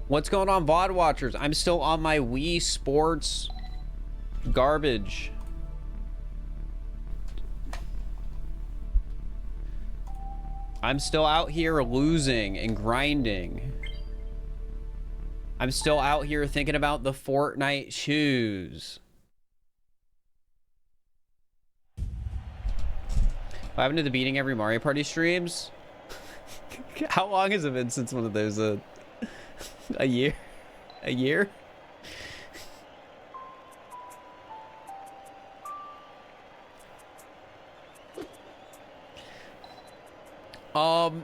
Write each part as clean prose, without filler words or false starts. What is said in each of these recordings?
What's going on, VOD watchers? I'm still on my Wii Sports garbage. I'm still out here losing and grinding. I'm still out here thinking about the Fortnite shoes. What happened to the beating every Mario Party streams? How long has it been since one of those? A year? A year?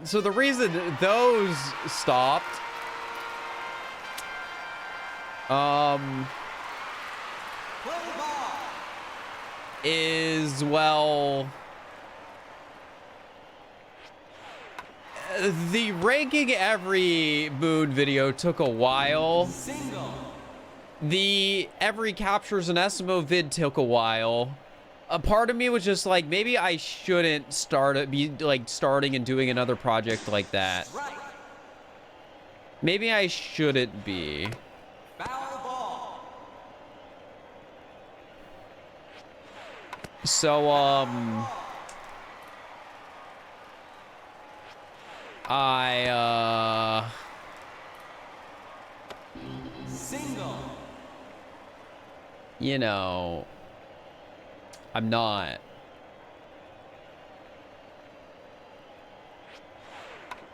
So the reason those stopped, is, well, the ranking every moon video took a while. The every captures an Esmo vid took a while. A part of me was just like, maybe I shouldn't starting and doing another project like that. Maybe I shouldn't be. So, you know, I'm not.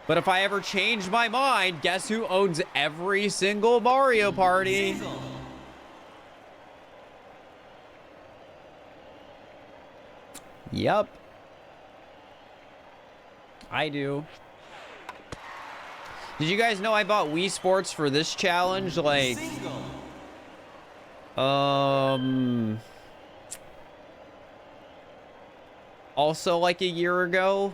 But if I ever change my mind, guess who owns every single Mario Party? Yep. I do. Did you guys know I bought Wii Sports for this challenge? Like, also like a year ago.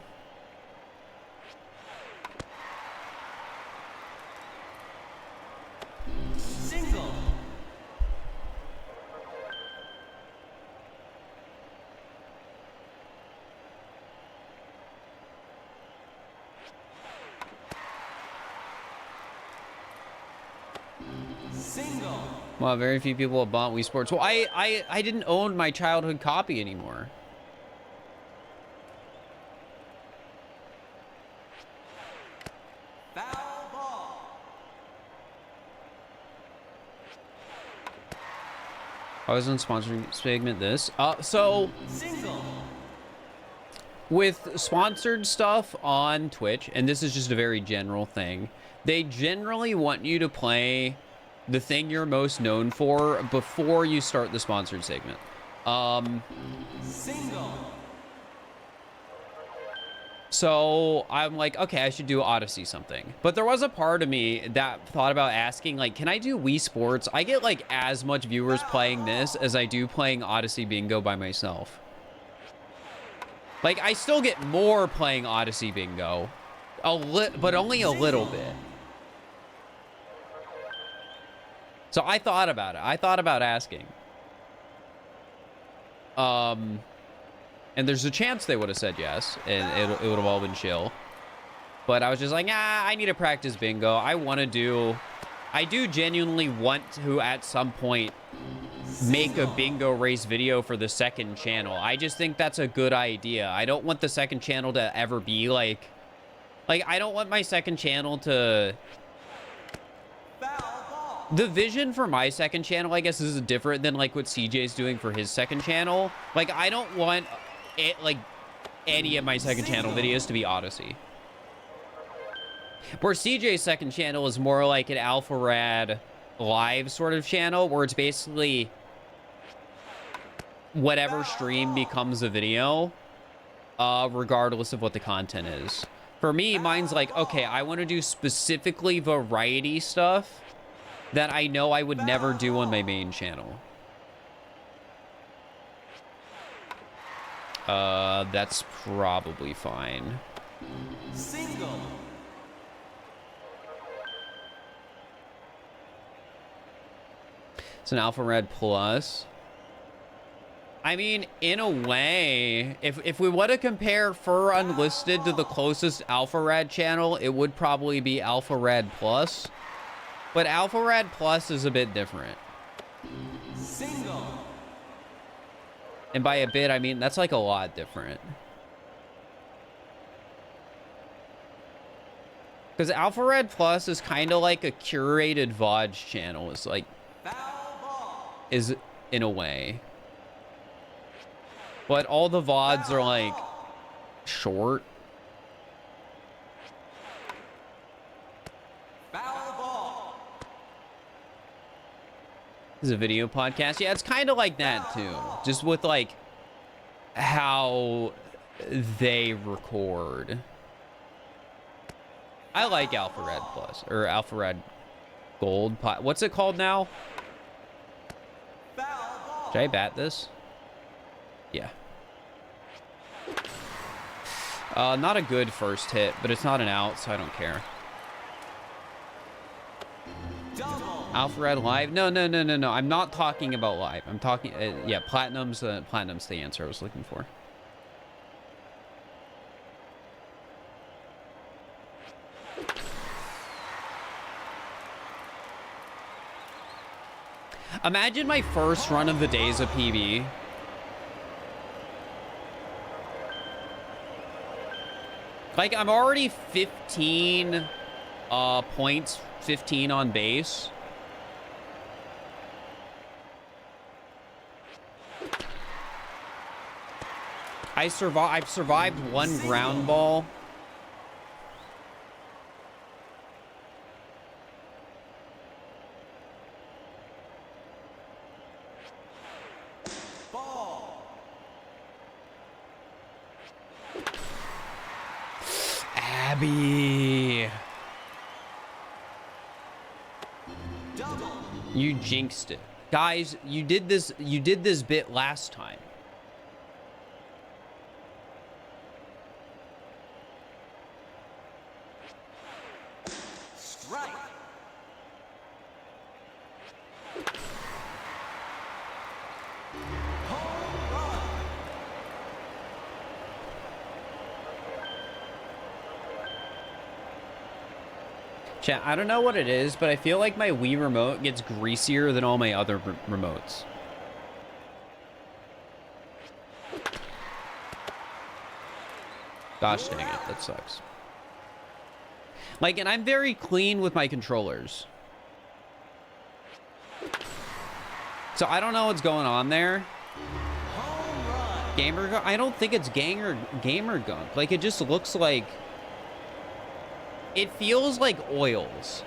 Well, very few people have bought Wii Sports. Well, I didn't own my childhood copy anymore. I was on sponsoring segment this. So with sponsored stuff on Twitch, and this is just a very general thing, they generally want you to play the thing you're most known for before you start the sponsored segment. So I'm like, okay, I should do Odyssey something. But there was a part of me that thought about asking, like, can I do Wii Sports? I get like as much viewers playing this as I do playing Odyssey Bingo by myself. Like, I still get more playing Odyssey Bingo, but only a little bit. So I thought about it. I thought about asking. And there's a chance they would have said yes, and it would have all been chill. But I was just like, I need to practice Bingo. I do genuinely want to, at some point, make a Bingo race video for the second channel. I just think that's a good idea. I don't want the second channel to ever be like, I don't want my second channel to... The vision for my second channel, I guess, is different than like what CJ's doing for his second channel. Like, I don't want it, like, any of my second channel videos to be Odyssey. Where CJ's second channel is more like an AlphaRad live sort of channel, where it's basically whatever stream becomes a video, regardless of what the content is. For me, mine's like, okay, I want to do specifically variety stuff that I know I would never do on my main channel. That's probably fine. It's an AlphaRad Plus. I mean, in a way, if we want to compare Fur Unlisted to the closest AlphaRad channel, it would probably be AlphaRad Plus. But Alpha Rad Plus is a bit different. Single. And by a bit, I mean, that's like a lot different. Because Alpha Rad Plus is kind of like a curated VOD channel. It's like, is in a way. But all the VODs are like short. This is a video podcast. Yeah, it's kind of like that too. Just with like how they record. I like Alpha Rad Plus or Alpha Rad Gold. What's it called now? Should I bat this? Yeah. Not a good first hit, but it's not an out, so I don't care. Alpha Rad Live? No. I'm not talking about live. I'm talking, yeah, Platinum's the answer I was looking for. Imagine my first run of the days of PB. Like, I'm already 15 points, 15 on base. I've survived one ground ball. Abby. You jinxed it. Guys, you did this bit last time. Strike. Home run. Chat, I don't know what it is, but I feel like my Wii remote gets greasier than all my other remotes. Gosh dang it, that sucks. Like, and I'm very clean with my controllers. So I don't know what's going on there. Gamer, I don't think it's gamer gunk. Like, it just looks like, it feels like oils.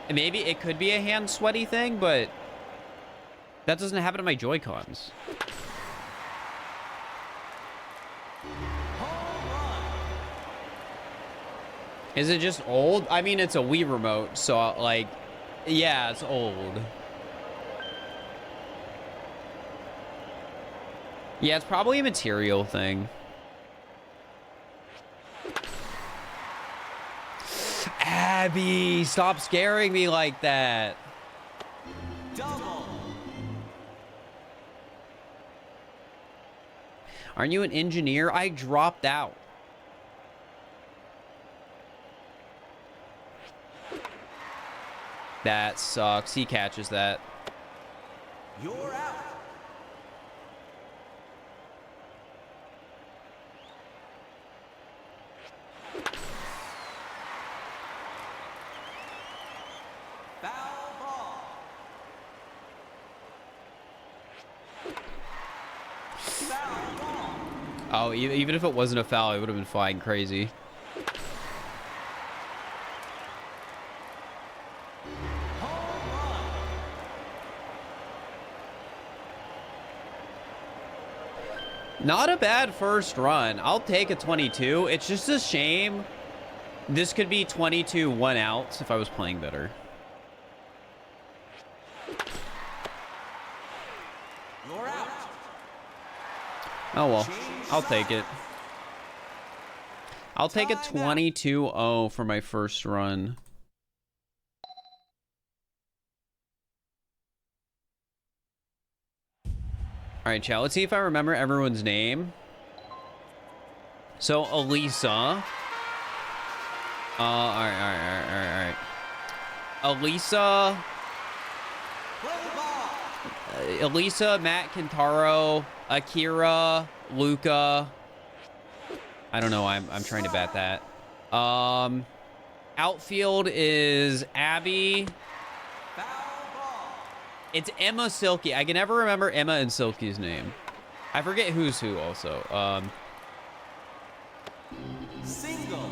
And maybe it could be a hand sweaty thing, but that doesn't happen to my Joy-Cons. Is it just old? I mean, it's a Wii remote, so like, yeah, it's old. Yeah, it's probably a material thing. Abby, stop scaring me like that. Double. Aren't you an engineer? I dropped out. That sucks. He catches that. You're out. Foul ball. Foul ball. Oh, even if it wasn't a foul, it would have been flying crazy. Not a bad first run. I'll take a 22. It's just a shame. This could be 22 one outs if I was playing better. You're out. Oh well, I'll take it. I'll take a 22-0 for my first run. All right, chat. Let's see if I remember everyone's name. So, Elisa. All right. Elisa, Play ball. Elisa, Matt Kintaro, Akira, Luca. I don't know. I'm trying to bat that. Outfield is Abby. Foul ball. It's Emma Silky. I can never remember Emma and Silky's name. I forget who's who also. Single.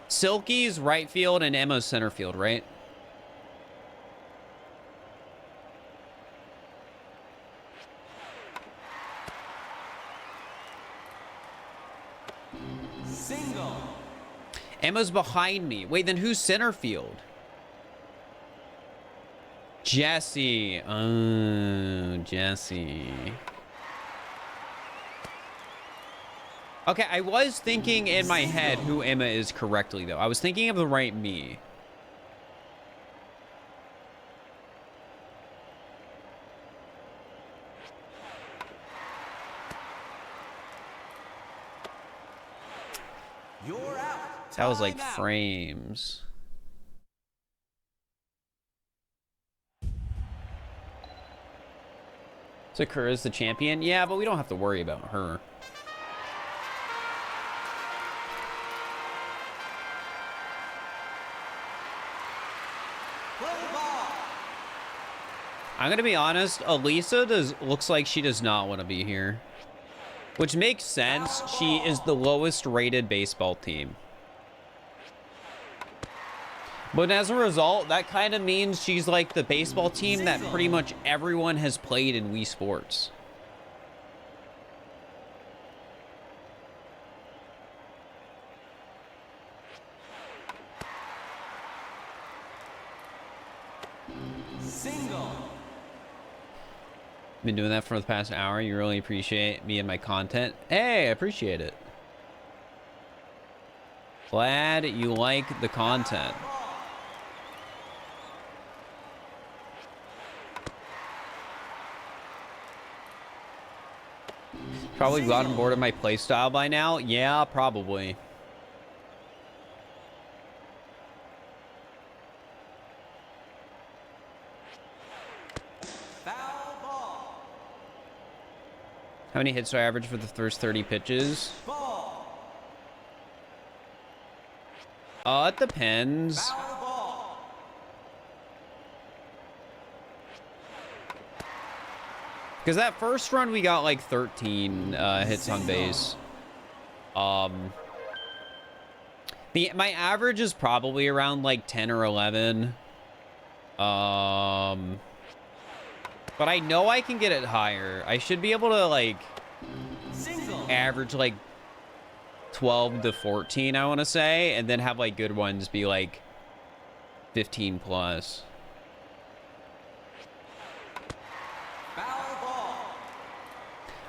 Silky's right field and Emma's center field, right? Single. Emma's behind me. Wait, then who's center field? Jesse. Oh, Jesse. Okay, I was thinking in my head who Emma is correctly, though. I was thinking of the right me. You're out. That was like Timeout. frames. Sakura's the champion? Yeah, but we don't have to worry about her. Play ball. I'm gonna be honest, Elisa looks like she does not want to be here. Which makes sense. She is the lowest rated baseball team. But as a result, that kind of means she's like the baseball team that pretty much everyone has played in Wii Sports. Single. Been doing that for the past hour. You really appreciate me and my content. Hey, I appreciate it. Glad you like the content. Probably gotten bored of my playstyle by now. Yeah, probably. Foul ball. How many hits do I average for the first 30 pitches? Ball. It depends. Foul ball. Because that first run, we got like 13 hits on base. My average is probably around like 10 or 11. But I know I can get it higher. I should be able to like Single. average like 12 to 14, I want to say, and then have like good ones be like 15 plus. Foul ball.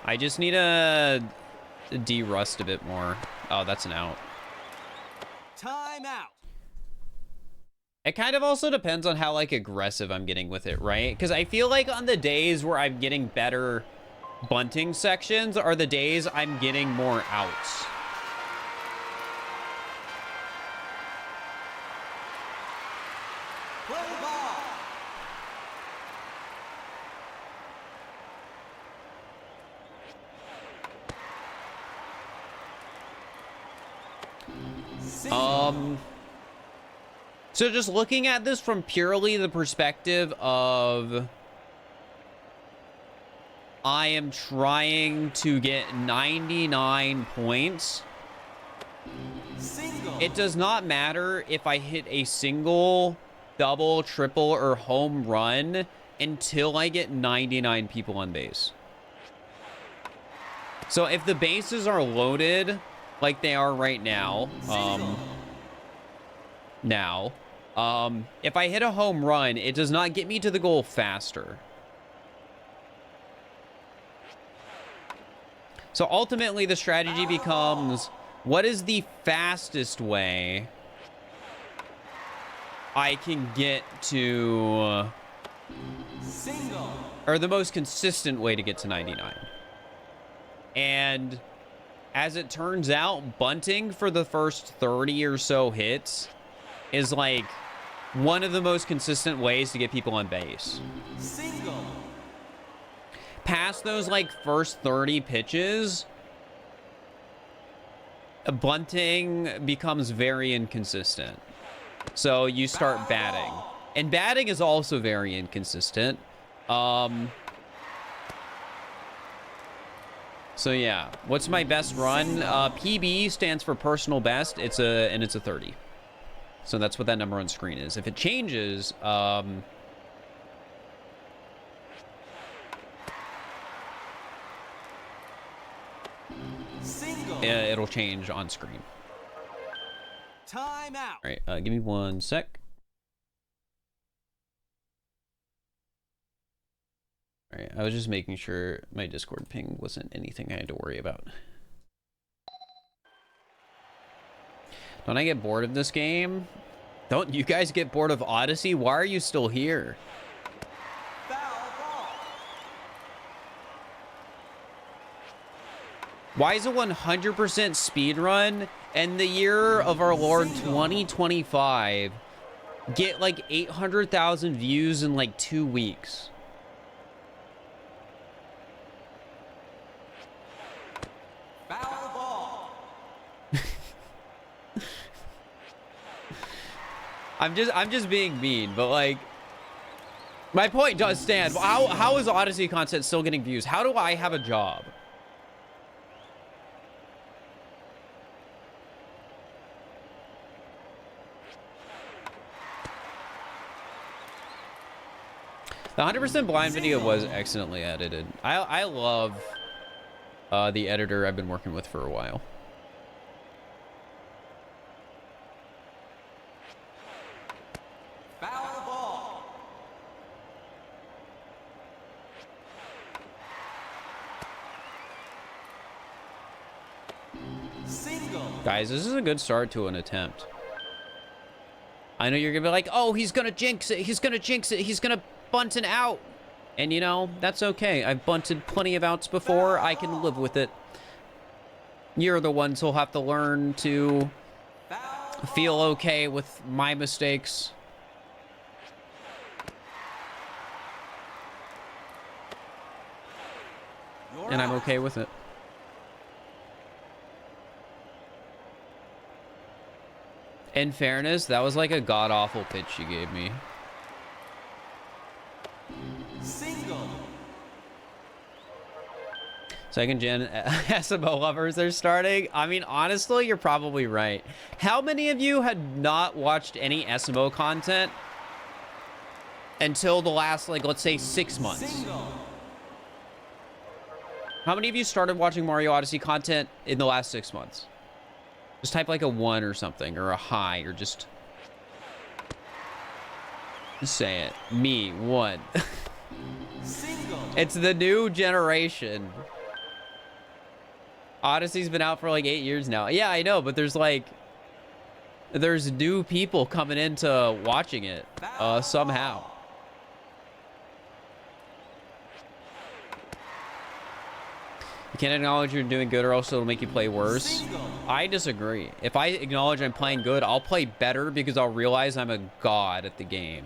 I just need to de-rust a bit more. Oh, that's an out. Time out. It kind of also depends on how like aggressive I'm getting with it, right? Because I feel like on the days where I'm getting better bunting sections are the days I'm getting more outs. Play ball. Single. So just looking at this from purely the perspective of I am trying to get 99 points. Single. It does not matter if I hit a single, double, triple, or home run until I get 99 people on base. So if the bases are loaded like they are right now, if I hit a home run, it does not get me to the goal faster. So ultimately, the strategy becomes, what is the fastest way I can get to, Single. or the most consistent way to get to 99? And as it turns out, bunting for the first 30 or so hits is like one of the most consistent ways to get people on base. Single. Past those like first 30 pitches, bunting becomes very inconsistent. So you start batting. And batting is also very inconsistent. So yeah, what's my best run? PB stands for personal best. It's a 30. So that's what that number on screen is. If it changes, Single. it'll change on screen. Time out. All right, give me 1 sec. All right, I was just making sure my Discord ping wasn't anything I had to worry about. Don't I get bored of this game? Don't you guys get bored of Odyssey? Why are you still here? Foul ball. Why is a 100% speed run and the year of our Lord 2025 get like 800,000 views in like 2 weeks? Foul ball. I'm just being mean, but like my point does stand. How is Odyssey content still getting views? How do I have a job? The 100% blind video was excellently edited. I love the editor I've been working with for a while. Foul ball. Single. Guys, this is a good start to an attempt. I know you're gonna be like, oh, he's gonna jinx it. He's gonna jinx it. He's gonna bunt an out. And you know, that's okay. I've bunted plenty of outs before. I can live with it. You're the ones who'll have to learn to feel okay with my mistakes. And I'm okay with it. In fairness, that was like a god-awful pitch you gave me. Single. Second gen SMO lovers are starting. I mean, honestly, you're probably right. How many of you had not watched any SMO content until the last, like, let's say 6 months? Single. How many of you started watching Mario Odyssey content in the last 6 months? Just type like a 1 or something, or a high, or just say it. Me, 1. Single. It's the new generation. Odyssey's been out for like 8 years now. Yeah, I know, but there's new people coming into watching it somehow. You can't acknowledge you're doing good or else it'll make you play worse. Single. I disagree. If I acknowledge I'm playing good, I'll play better because I'll realize I'm a god at the game.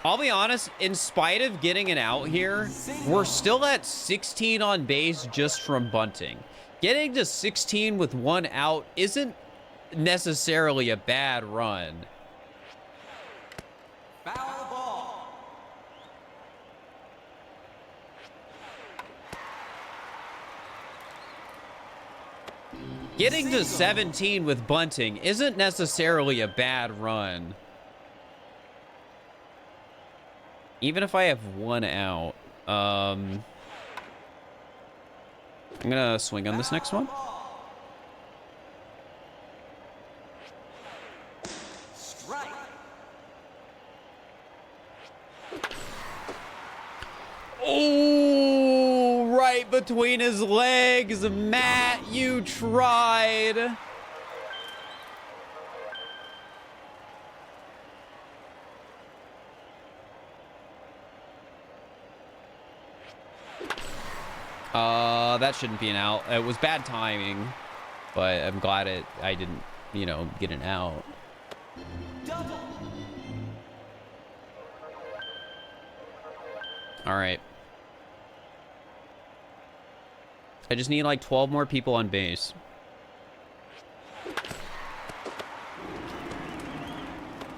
I'll be honest, in spite of getting an out here, we're still at 16 on base just from bunting. Getting to 16 with 1 out isn't necessarily a bad run. Foul ball. Getting to 17 with bunting isn't necessarily a bad run. Even if I have 1 out. I'm gonna swing on this next one. Strike. Oh, right between his legs. Matt, you tried. That shouldn't be an out. It was bad timing. But I'm glad I didn't, you know, get an out. Double. All right. I just need like 12 more people on base.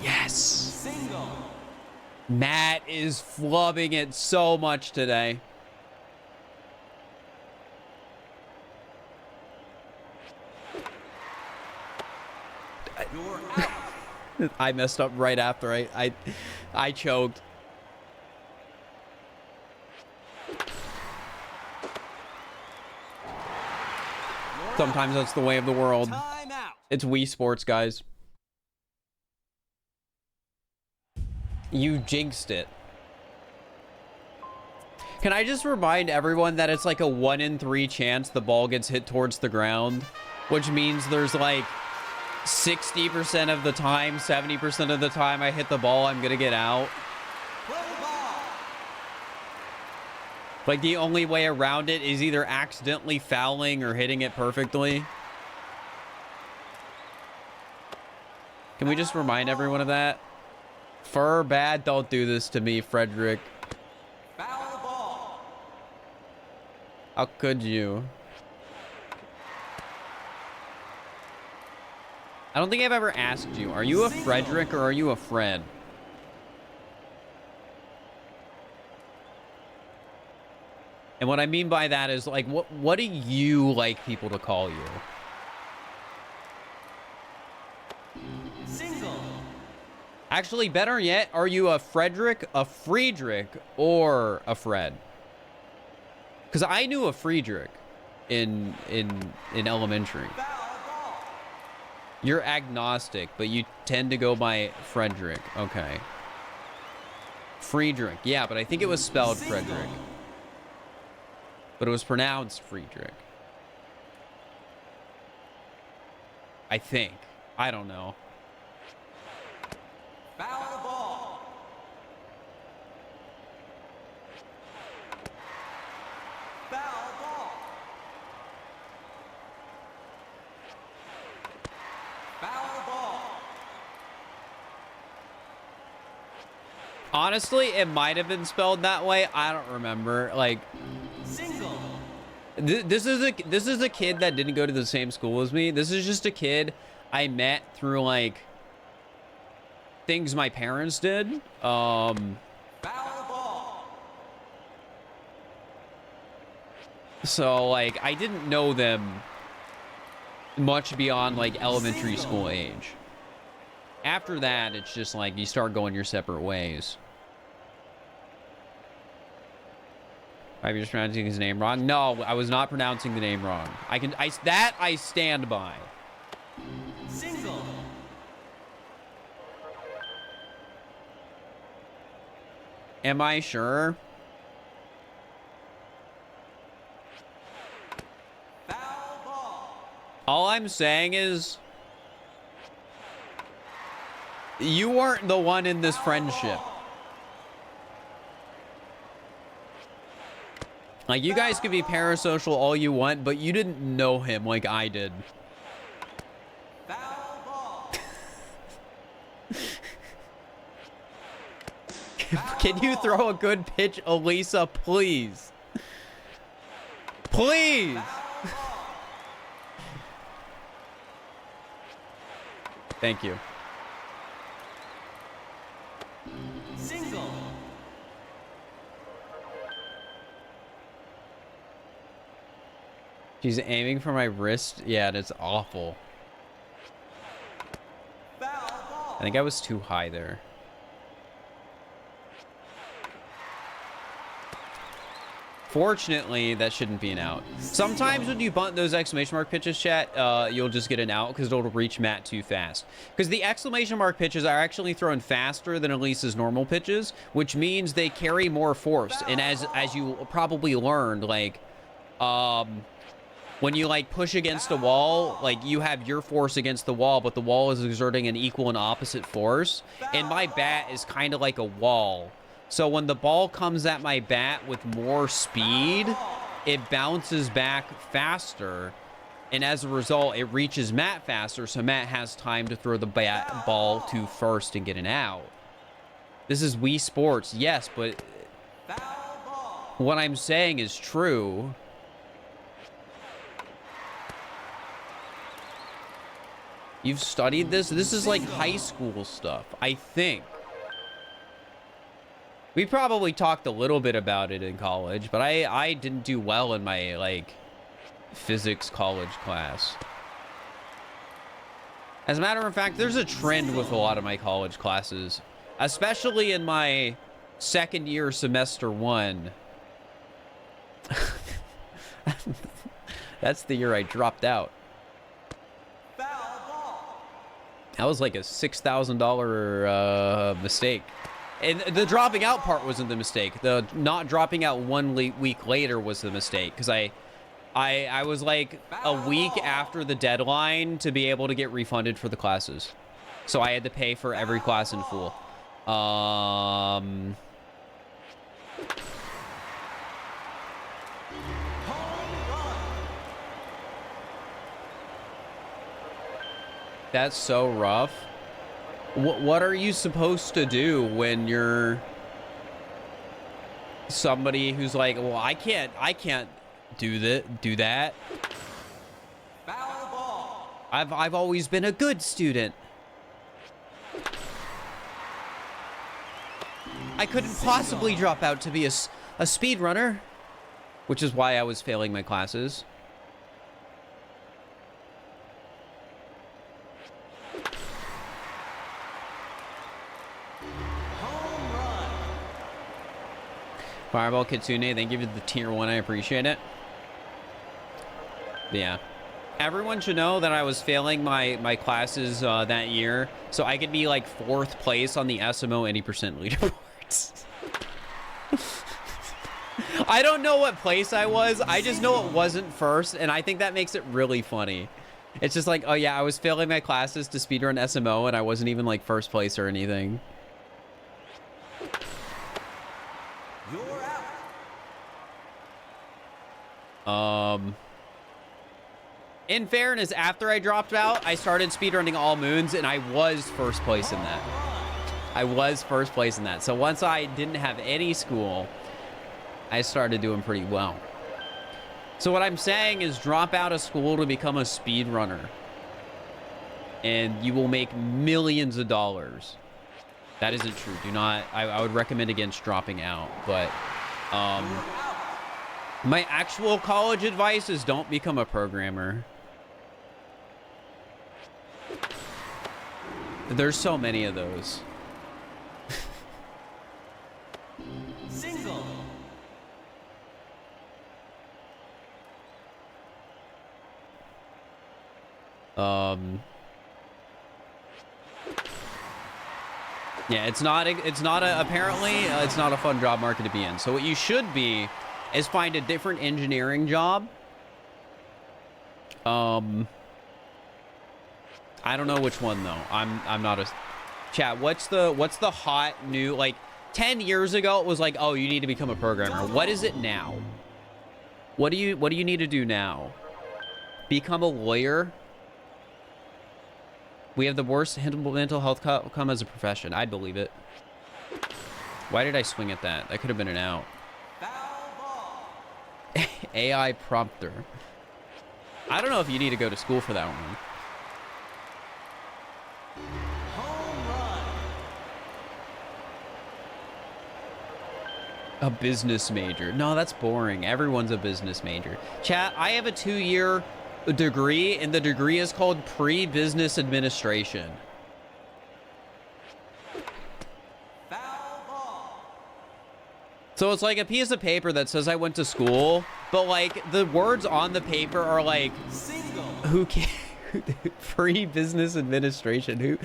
Yes. Single. Matt is flubbing it so much today. You're out. I messed up right after I choked. Sometimes that's the way of the world. Time out. It's Wii Sports, guys. You jinxed it. Can I just remind everyone that it's like a 1 in 3 chance the ball gets hit towards the ground, which means there's like 60% of the time, 70% of the time I hit the ball, I'm gonna get out. Play ball. Like the only way around it is either accidentally fouling or hitting it perfectly. Can we just remind everyone of that? Fur bad, don't do this to me, Frederick. Foul ball. How could you? I don't think I've ever asked you, are you a Frederick or are you a Fred? And what I mean by that is like, what do you like people to call you? Single. Actually, better yet, are you a Frederick, a Friedrich, or a Fred? Because I knew a Friedrich in elementary. Foul ball. You're agnostic, but you tend to go by Frederick. Okay. Friedrich. Yeah, but I think it was spelled Single. Frederick. But it was pronounced Friedrich. I think. I don't know. Foul ball. Foul ball. Foul ball. Honestly, it might have been spelled that way. I don't remember. Like, Single. this is a kid that didn't go to the same school as me. This is just a kid I met through like things my parents did. Foul ball. So like I didn't know them much beyond like elementary school age. After that, it's just like you start going your separate ways. I'm just pronouncing his name wrong. No, I was not pronouncing the name wrong. I stand by. Single. Am I sure? Foul ball. All I'm saying is you weren't the one in this friendship. Like, you guys could be parasocial all you want, but you didn't know him like I did. Foul ball. Can you throw a good pitch, Elisa, please? Please! Foul ball. Thank you. Single. She's aiming for my wrist. Yeah, that's awful. Foul ball. I think I was too high there. Fortunately, that shouldn't be an out. Sometimes when you bunt those exclamation mark pitches, chat, you'll just get an out because it'll reach Matt too fast. Because the exclamation mark pitches are actually thrown faster than Elisa's normal pitches, which means they carry more force. And as you probably learned, like, when you like push against a wall, like you have your force against the wall, but the wall is exerting an equal and opposite force. And my bat is kind of like a wall. So when the ball comes at my bat with more speed, it bounces back faster. And as a result, it reaches Matt faster, so Matt has time to throw the ball to first and get an out. This is Wii Sports, yes, but Foul ball. what I'm saying is true. You've studied this? This is like high school stuff, I think. We probably talked a little bit about it in college, but I didn't do well in my, like, physics college class. As a matter of fact, there's a trend with a lot of my college classes, especially in my second year, semester 1. That's the year I dropped out. Foul ball. That was like a $6,000 mistake. And the dropping out part wasn't the mistake. The not dropping out 1 week later was the mistake. Because I was like a week after the deadline to be able to get refunded for the classes. So I had to pay for every class in full. Home run. That's so rough. What are you supposed to do when you're somebody who's like, well, I can't do that. Foul ball. I've always been a good student. I couldn't possibly drop out to be a speedrunner, which is why I was failing my classes. Home run. Fireball Kitsune, thank you for the tier 1. I appreciate it. Yeah. Everyone should know that I was failing my classes that year, so I could be like 4th place on the SMO 80% leaderboards. I don't know what place I was. I just know it wasn't first, and I think that makes it really funny. It's just like, oh yeah, I was failing my classes to speedrun SMO, and I wasn't even like 1st place or anything. You're out. In fairness, after I dropped out, I started speedrunning All Moons, and I was 1st place in that. I was 1st place in that. So once I didn't have any school, I started doing pretty well. So what I'm saying is drop out of school to become a speedrunner, and you will make millions of dollars. That isn't true. Do not. I would recommend against dropping out, but my actual college advice is don't become a programmer. There's so many of those. Single. Yeah, it's not a fun job market to be in. So what you should be is find a different engineering job. I don't know which one though. I'm not a chat. What's the hot new, like 10 years ago it was like, oh, you need to become a programmer. What is it now? What do you need to do now? Become a lawyer? We have the worst mental health come as a profession. I'd believe it. Why did I swing at that? That could have been an out. Foul ball. AI prompter. I don't know if you need to go to school for that one. Home run. A business major. No, that's boring. Everyone's a business major. Chat, I have a 2-year degree, and the degree is called pre-business administration. Foul ball. So it's like a piece of paper that says I went to school, but like the words on the paper are like, Single. who can pre-business administration,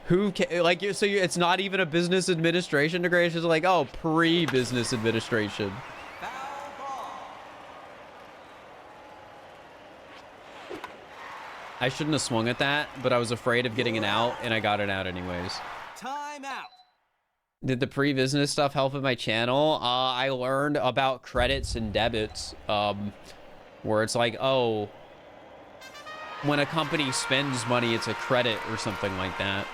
who can, like, it's not even a business administration degree. It's just like, oh, pre-business administration. Foul ball. I shouldn't have swung at that, but I was afraid of getting an out, and I got it out anyways. Time out. Did the pre-business stuff help with my channel? I learned about credits and debits. where it's like, oh, when a company spends money, it's a credit or something like that.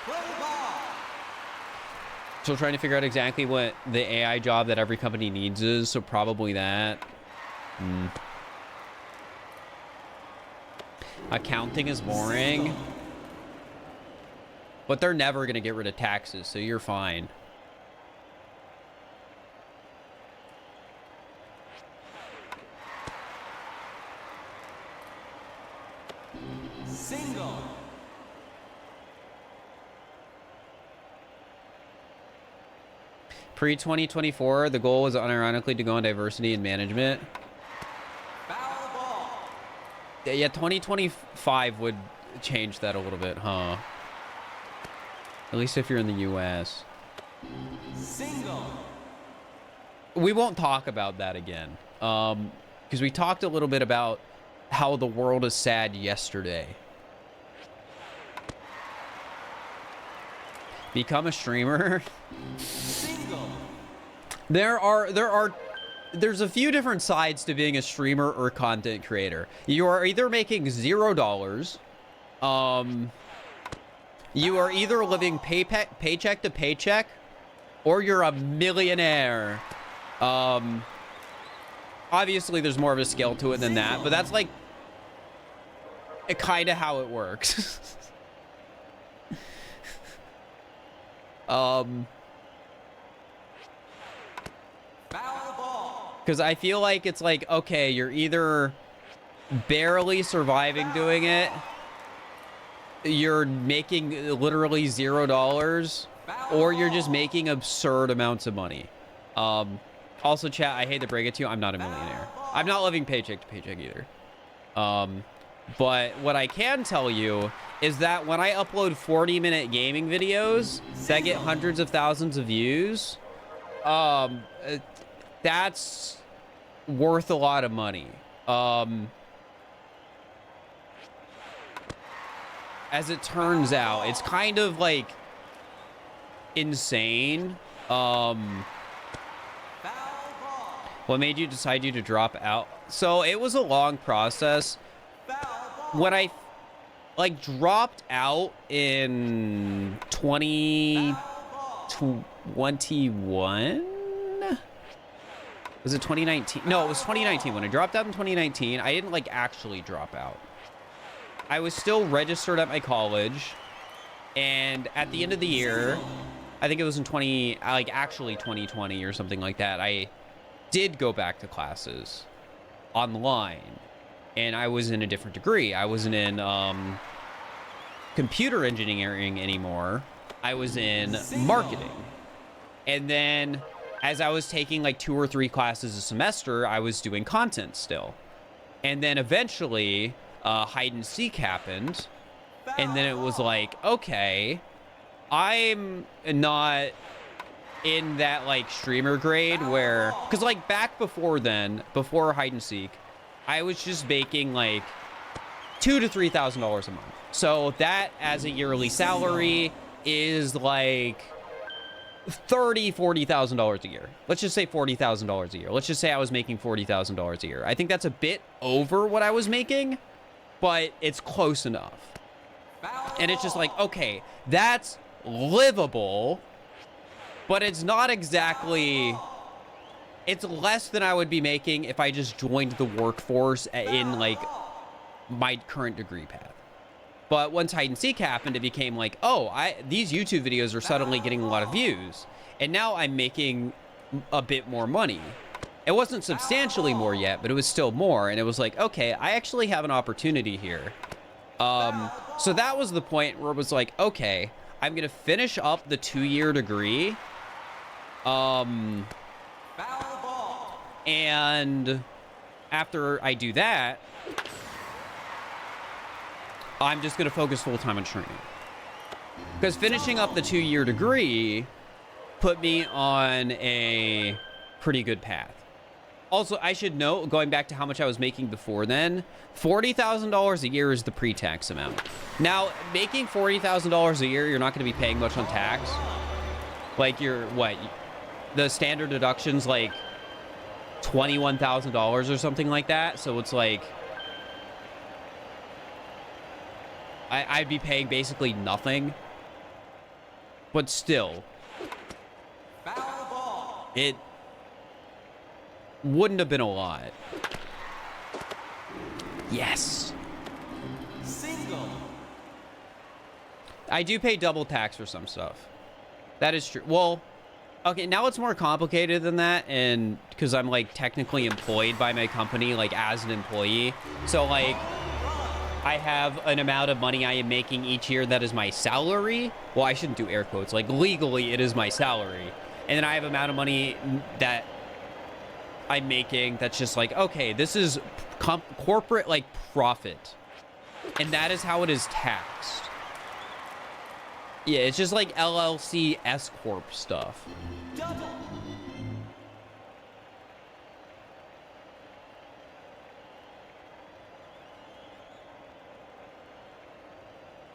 Play ball. Still trying to figure out exactly what the AI job that every company needs is, so probably that. Accounting is boring. But they're never going to get rid of taxes, so you're fine. Single. Pre-2024, the goal was unironically to go on diversity in management. Foul ball. Yeah, 2025 would change that a little bit, huh? At least if you're in the US. Single. We won't talk about that again. Because we talked a little bit about how the world is sad yesterday. Become a streamer. Single. There's a few different sides to being a streamer or content creator. You are either making $0. You are either living paycheck to paycheck, or you're a millionaire. Obviously, there's more of a skill to it than that, but that's like kind of how it works. Foul ball. Because I feel like it's like, okay, you're either barely surviving doing it, you're making literally $0, or you're just making absurd amounts of money. Also, chat, I hate to break it to you, I'm not a millionaire. I'm not living paycheck to paycheck either. But what I can tell you is that when I upload 40-minute gaming videos that get hundreds of thousands of views, that's worth a lot of money. As it turns out, it's kind of like insane. Foul ball. What made you decide to drop out? So it was a long process. Foul ball. When I like dropped out in 2021, was it 2019? No, it was 2019. When I dropped out in 2019, I didn't like actually drop out. I was still registered at my college, and at the end of the year, I think it was in actually 2020 or something like that, I did go back to classes online, and I was in a different degree. I wasn't in computer engineering anymore. I was in marketing. And then as I was taking like 2 or 3 classes a semester, I was doing content still. And then eventually hide and seek happened, and then it was like, okay, I'm not in that like streamer grade where, because like back before then, before hide and seek, I was just making like $2,000 to $3,000 a month. So that as a yearly salary is like $40,000 a year. Let's just say $40,000 a year. Let's just say I was making $40,000 a year. I think that's a bit over what I was making, but it's close enough. And it's just like, okay, that's livable, but it's not exactly, it's less than I would be making if I just joined the workforce in like my current degree path. But once hide and seek happened, it became like, oh, these YouTube videos are suddenly getting a lot of views, and now I'm making a bit more money. It wasn't substantially more yet, but it was still more, and it was like, okay, I actually have an opportunity here. So that was the point where it was like, okay, I'm gonna finish up the 2-year degree, Foul ball. and after I do that, I'm just gonna focus full-time on training. Because finishing up the 2-year degree put me on a pretty good path. Also, I should note, going back to how much I was making before then, $40,000 a year is the pre-tax amount. Now, making $40,000 a year, you're not going to be paying much on tax. Like, the standard deductions, like $21,000 or something like that. So it's like I'd be paying basically nothing. But still, Foul ball. it wouldn't have been a lot. Yes. Single. I do pay double tax for some stuff. That is true. Well, okay, now it's more complicated than that, and because I'm like technically employed by my company, like as an employee. So like I have an amount of money I am making each year that is my salary. Well, I shouldn't do air quotes. Like legally, it is my salary. And then I have an amount of money that I'm making that's just like, okay, this is corporate like profit. And that is how it is taxed. Yeah, it's just like LLC S Corp stuff. Double.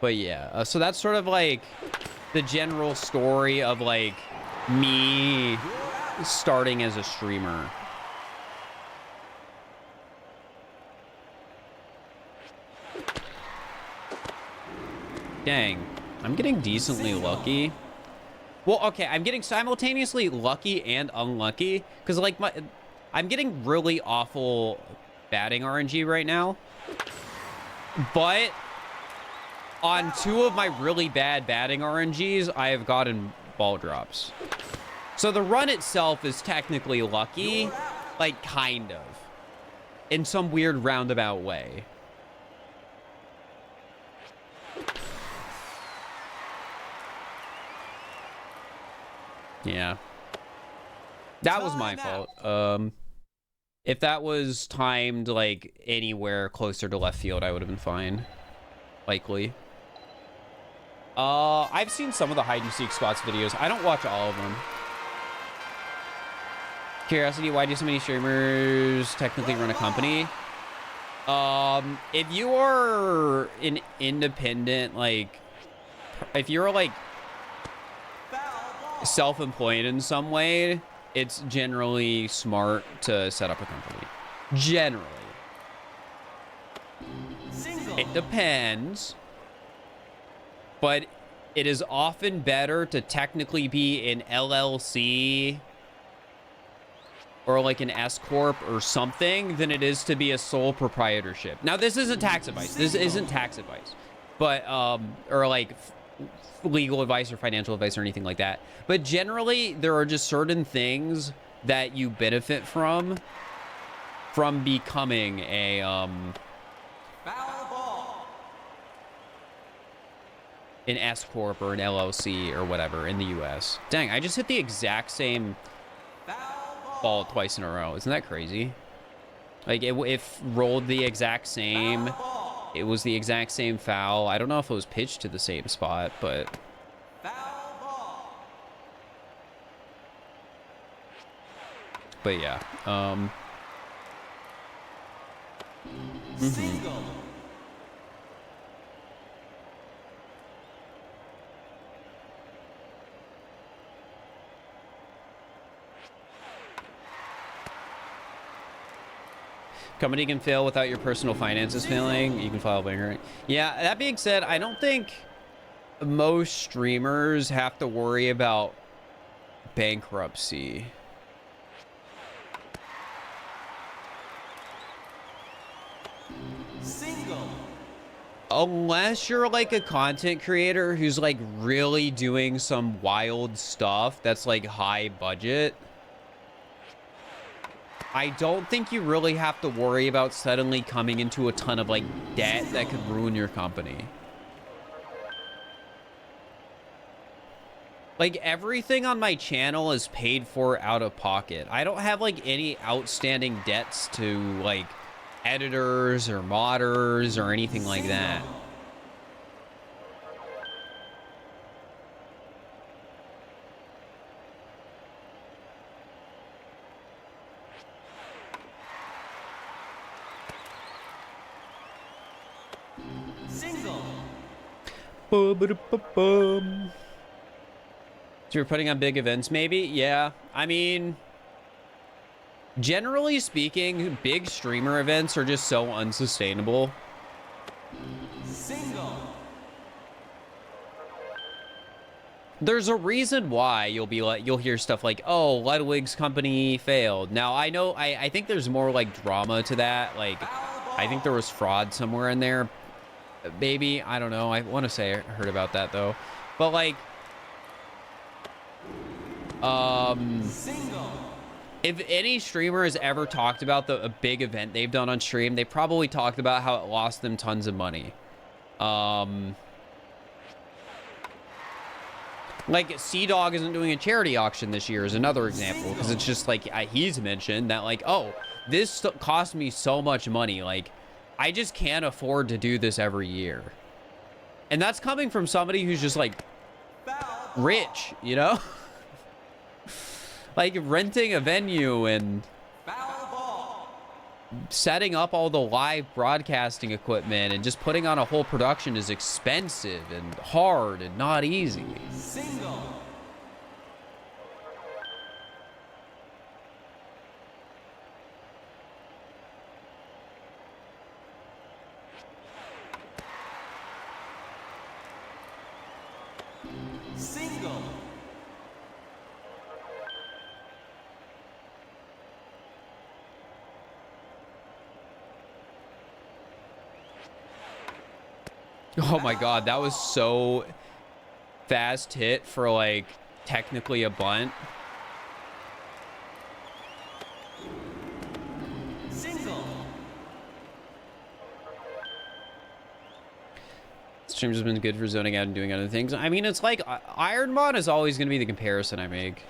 But yeah, so that's sort of like the general story of like me starting as a streamer. Dang, I'm getting decently lucky. Well, okay, I'm getting simultaneously lucky and unlucky because like I'm getting really awful batting RNG right now. But on 2 of my really bad batting RNGs, I have gotten ball drops. So the run itself is technically lucky, like kind of, in some weird roundabout way. Yeah. That was my fault. If that was timed like anywhere closer to left field, I would have been fine. Likely. I've seen some of the hide and seek spots videos. I don't watch all of them. Curiosity, why do so many streamers technically run a company? If you are an independent, like, if you're like self-employed in some way, it's generally smart to set up a company. Generally. Single. It depends. But it is often better to technically be an LLC or like an S Corp or something than it is to be a sole proprietorship. Now, this isn't tax advice. This isn't tax advice. But, or like legal advice or financial advice or anything like that. But generally, there are just certain things that you benefit from becoming a, Foul ball. an S Corp or an LLC or whatever in the US. Dang, I just hit the exact same Foul ball. ball twice in a row. Isn't that crazy? Like it rolled the exact same. Foul ball. It was the exact same foul. I don't know if it was pitched to the same spot, but Foul ball. yeah. Single. Company can fail without your personal finances failing. You can file bankruptcy. Yeah, that being said, I don't think most streamers have to worry about bankruptcy. Single. Unless you're like a content creator who's like really doing some wild stuff that's like high budget, I don't think you really have to worry about suddenly coming into a ton of like debt that could ruin your company. Like everything on my channel is paid for out of pocket. I don't have like any outstanding debts to like editors or modders or anything like that. Single. Ba-ba-da-ba-bum. So you're putting on big events, maybe? Yeah. I mean, Generally speaking, big streamer events are just so unsustainable. Single. There's a reason why you'll hear stuff like, oh, Ludwig's company failed. Now I know I think there's more like drama to that. Like I think there was fraud somewhere in there. Maybe, I don't know. I want to say I heard about that though. But like Single. if any streamer has ever talked about a big event they've done on stream, they probably talked about how it lost them tons of money. Like Sea-Dog isn't doing a charity auction this year is another example, because it's just like he's mentioned that like, oh, this cost me so much money, like I just can't afford to do this every year. And that's coming from somebody who's just like rich, you know? Like renting a venue and Foul ball. setting up all the live broadcasting equipment and just putting on a whole production is expensive and hard and not easy. Single. Single. Oh my god, that was so fast hit for like technically a bunt. Single. Streams has been good for zoning out and doing other things. I mean, it's like Ironmon is always going to be the comparison I make.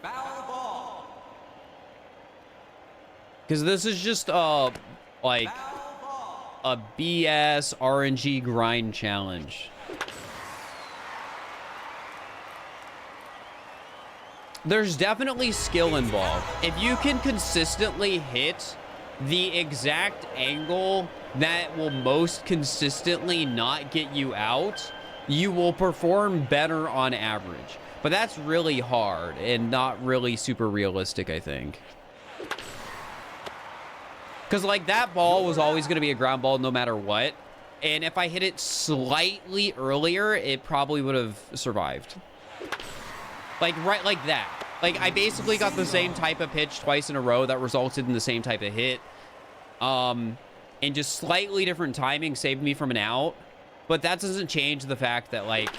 Foul ball. Because this is just like Foul ball. a BS RNG grind challenge. There's definitely skill involved. If you can consistently hit the exact angle that will most consistently not get you out, you will perform better on average. But that's really hard and not really super realistic, I think. Because, like, that ball was always going to be a ground ball no matter what. And if I hit it slightly earlier, it probably would have survived. Like, right like that. Like, I basically got the same type of pitch twice in a row that resulted in the same type of hit. And just slightly different timing saved me from an out. But that doesn't change the fact that, like,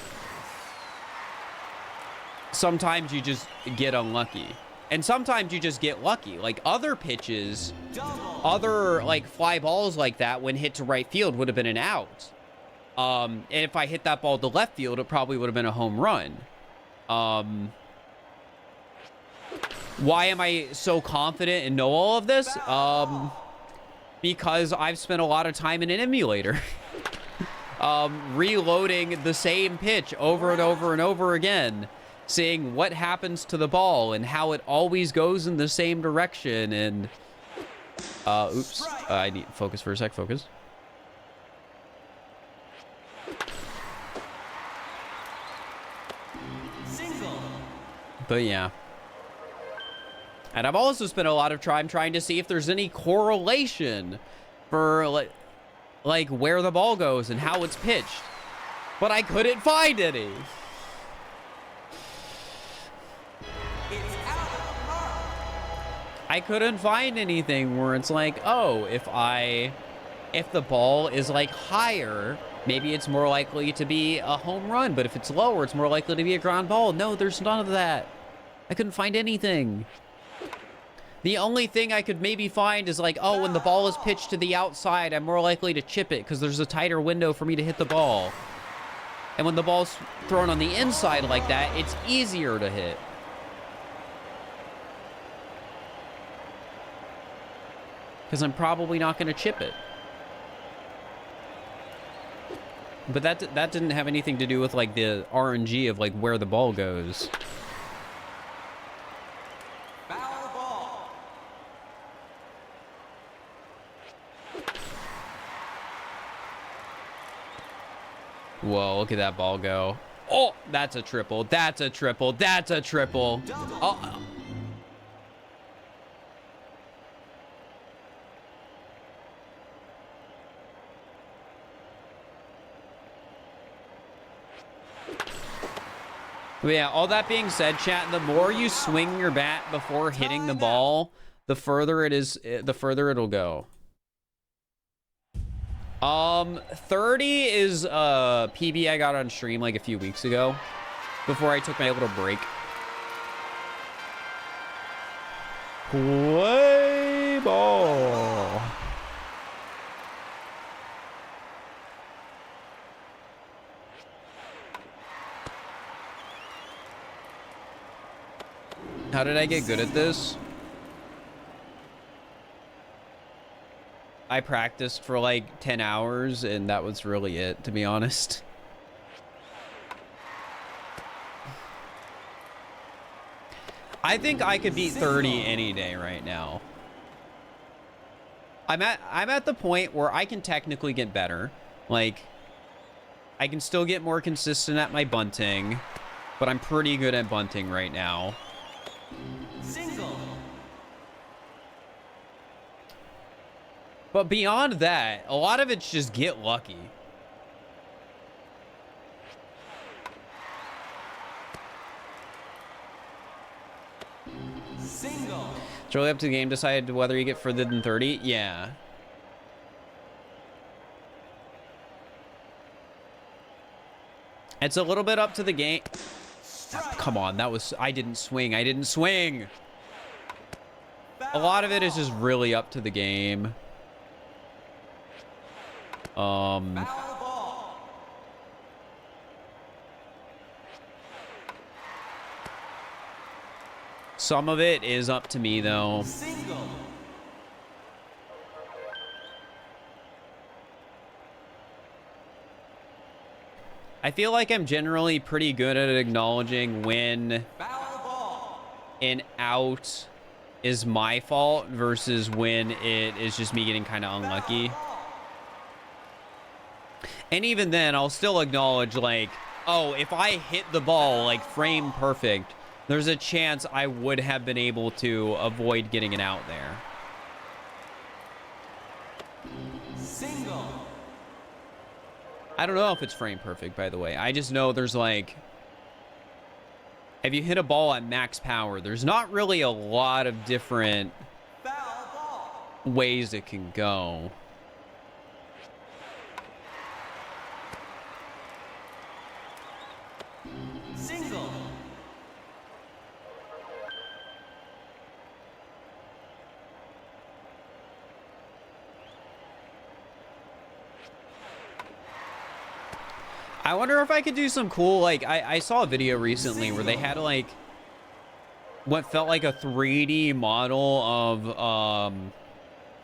sometimes you just get unlucky. And sometimes you just get lucky. Like, other pitches, other, like, fly balls like that, when hit to right field, would have been an out. And if I hit that ball to left field, it probably would have been a home run. Why am I so confident and know all of this? Because I've spent a lot of time in an emulator. Reloading the same pitch over and over and over again. Seeing what happens to the ball and how it always goes in the same direction. And, oops. I need focus for a sec. Focus. Single. But yeah. And I've also spent a lot of time trying to see if there's any correlation for like where the ball goes and how it's pitched. But I couldn't find any. It's out of the park. I couldn't find anything where it's like, oh, if the ball is like higher, maybe it's more likely to be a home run. But if it's lower, it's more likely to be a ground ball. No, there's none of that. I couldn't find anything. The only thing I could maybe find is like, oh, when the ball is pitched to the outside, I'm more likely to chip it because there's a tighter window for me to hit the ball. And when the ball's thrown on the inside like that, it's easier to hit. Because I'm probably not going to chip it. But that didn't have anything to do with like the RNG of like where the ball goes. Foul ball. Whoa, look at that ball go. Oh, that's a triple. That's a triple. That's a triple. Oh. But yeah, all that being said, chat, the more you swing your bat before hitting the ball, the further it is, the further it'll go. 30 is a PB I got on stream like a few weeks ago before I took my little break. Play ball. How did I get good at this? I practiced for like 10 hours and that was really it, to be honest. I think I could beat 30 any day right now. I'm at the point where I can technically get better. Like, I can still get more consistent at my bunting, but I'm pretty good at bunting right now. Single. But beyond that, a lot of it's just get lucky. Single. It's really up to the game to decide whether you get further than 30. Yeah. It's a little bit up to the game. Come on, that was... I didn't swing. I didn't swing. A lot of it is just really up to the game. Foul ball. Some of it is up to me, though. Single. I feel like I'm generally pretty good at acknowledging when Foul ball. an out is my fault versus when it is just me getting kind of unlucky. And even then, I'll still acknowledge, like, oh, if I hit the ball, like, frame perfect, there's a chance I would have been able to avoid getting an out there. Single. I don't know if it's frame perfect, by the way. I just know there's, like... If you hit a ball at max power, there's not really a lot of different Foul ball. ways it can go. Single. I wonder if I could do some cool, like, I saw a video recently where they had, like, what felt like a 3D model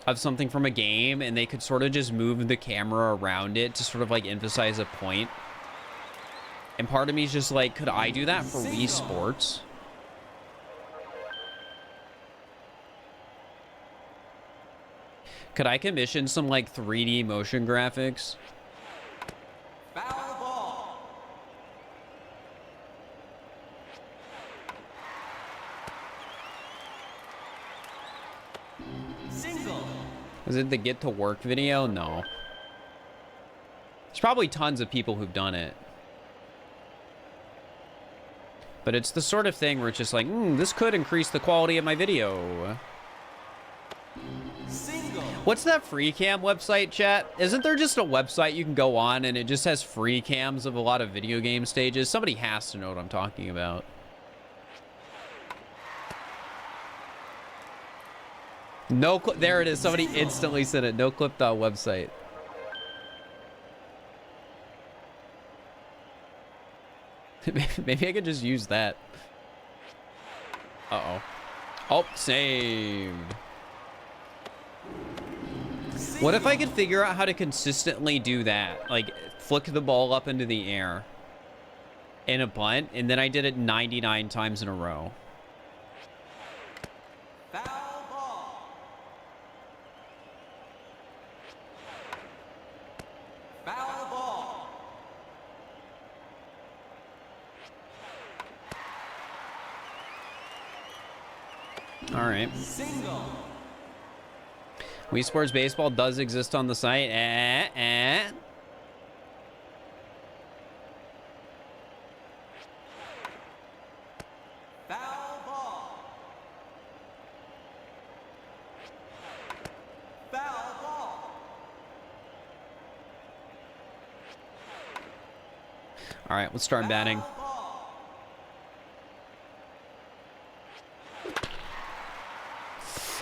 of something from a game, and they could sort of just move the camera around it to sort of, like, emphasize a point. And part of me is just like, could I do that for Wii Sports? Could I commission some, like, 3D motion graphics? Foul ball. Single. Is it the Get to Work video? No. There's probably tons of people who've done it. But it's the sort of thing where it's just like, this could increase the quality of my video. Single. What's that free cam website, chat? Isn't there just a website you can go on and it just has free cams of a lot of video game stages? Somebody has to know what I'm talking about. No, there it is. Somebody instantly sent it. NoClip.website. Maybe I could just use that. Uh-oh. Oh, saved. What if I could figure out how to consistently do that? Like, flick the ball up into the air in a bunt, and then I did it 99 times in a row. Foul ball. Foul ball. All right. Single. Wii Sports Baseball does exist on the site. All right, let's start batting.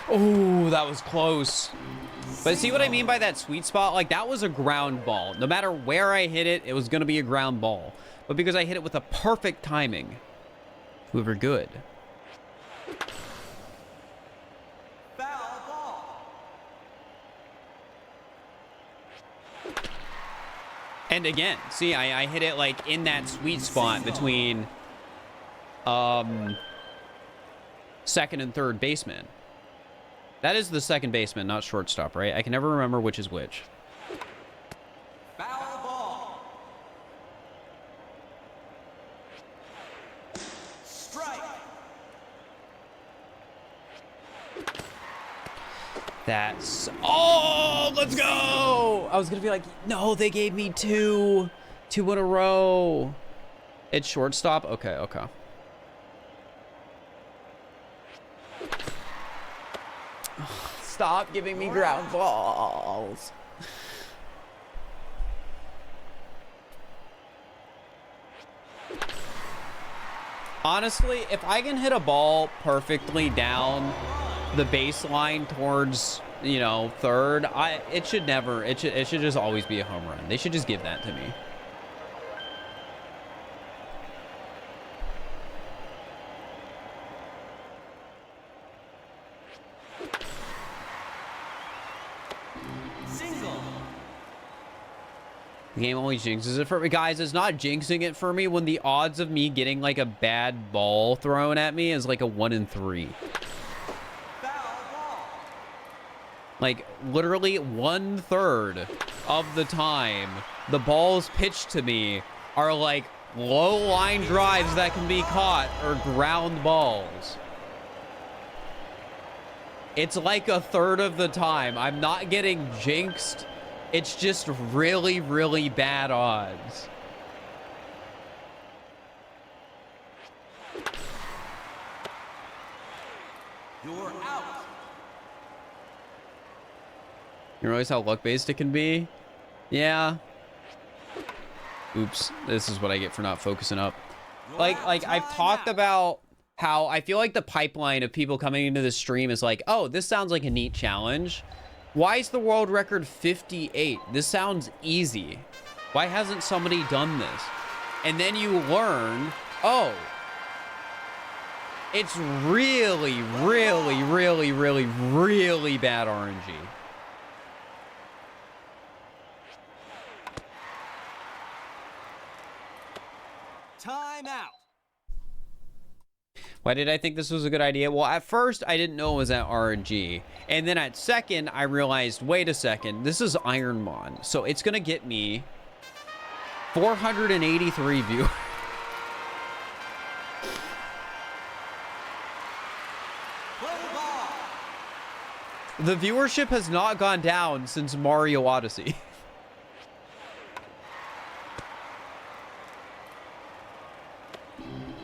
Oh, that was close. But see what I mean by that sweet spot? Like, that was a ground ball. No matter where I hit it, it was going to be a ground ball. But because I hit it with a perfect timing, we were good. Foul ball. And again, see, I hit it like in that sweet spot between second and third baseman. That is the second baseman, not shortstop, right? I can never remember which is which. Foul ball. Strike. That's... Oh, let's go! I was going to be like, no, they gave me two in a row. It's shortstop? Okay, okay. Stop giving me ground balls. Honestly, if I can hit a ball perfectly down the baseline towards, you know, third, it should just always be a home run. They should just give that to me. The game only jinxes it for me. Guys, it's not jinxing it for me when the odds of me getting like a bad ball thrown at me is like a 1 in 3. Like literally 1/3 of the time the balls pitched to me are like low line drives that can be caught or ground balls. It's like 1/3 of the time. I'm not getting jinxed. It's just really, really bad odds. You're out. You realize how luck-based it can be? Yeah. Oops. This is what I get for not focusing up. Like I've talked about how I feel like the pipeline of people coming into the stream is like, oh, this sounds like a neat challenge. Why is the world record 58? This sounds easy. Why hasn't somebody done this? And then you learn, oh, it's really, really, really, really, really bad RNG. Time out. Why did I think this was a good idea? Well, at first, I didn't know it was at RNG. And then at second, I realized, wait a second, this is Ironmon. So it's going to get me 483 viewers. The viewership has not gone down since Mario Odyssey.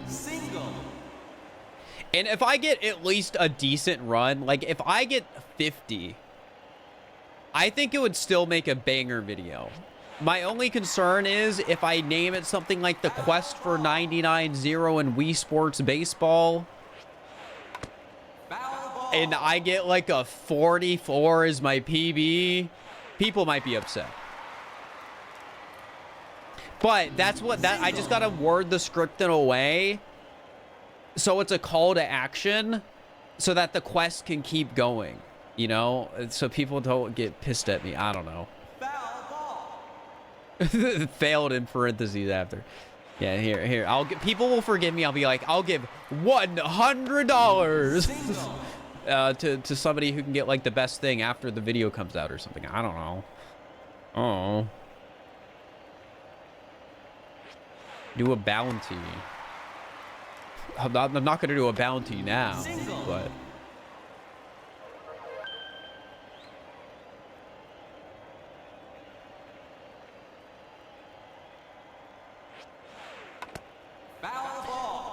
Single. And if I get at least a decent run, like if I get 50, I think it would still make a banger video. My only concern is if I name it something like the Quest for 99-0 in Wii Sports Baseball, and I get like a 44 as my PB, people might be upset. But that's what I just gotta word the script in a way so it's a call to action so that the quest can keep going, you know, so people don't get pissed at me. I don't know. Failed in parentheses after. Yeah, here. People will forgive me. I'll be like, I'll give $100 to somebody who can get like the best thing after the video comes out or something. I don't know. Oh. Do a bounty. I'm not going to do a bounty now, but...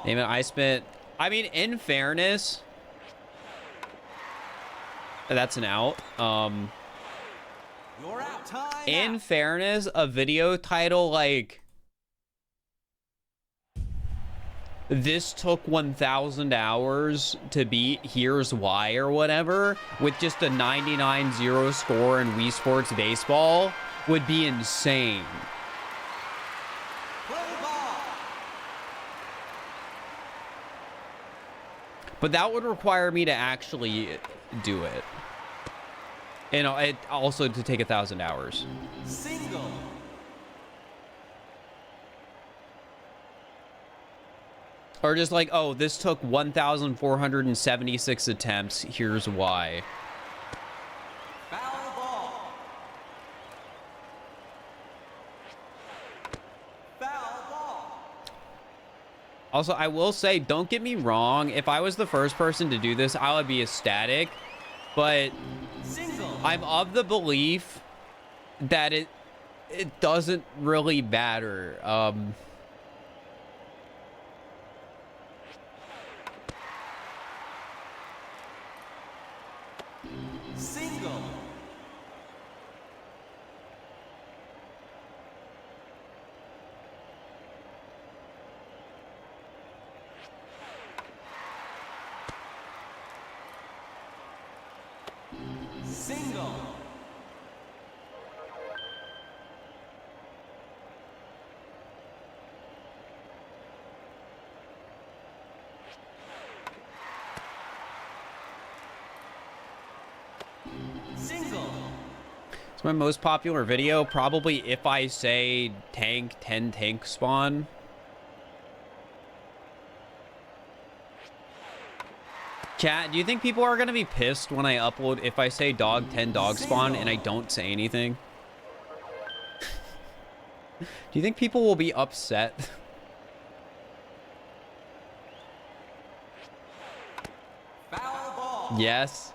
Name it, I spent... I mean, in fairness... That's an out. In fairness, a video title like... this took 1,000 hours to beat, here's why or whatever, with just a 99-0 score in Wii Sports Baseball would be insane. Play ball. But that would require me to actually do it. And it also to take 1,000 hours. Single. Or just like, oh, this took 1,476 attempts. Here's why. Foul ball. Foul ball. Also, I will say, don't get me wrong. If I was the first person to do this, I would be ecstatic. But Single. I'm of the belief that it doesn't really matter. Single. Single. Single. It's my most popular video. Probably if I say tank, 10 tank spawn. Chat, do you think people are going to be pissed when I upload if I say dog 10 dog spawn and I don't say anything? Do you think people will be upset? Foul ball. Yes.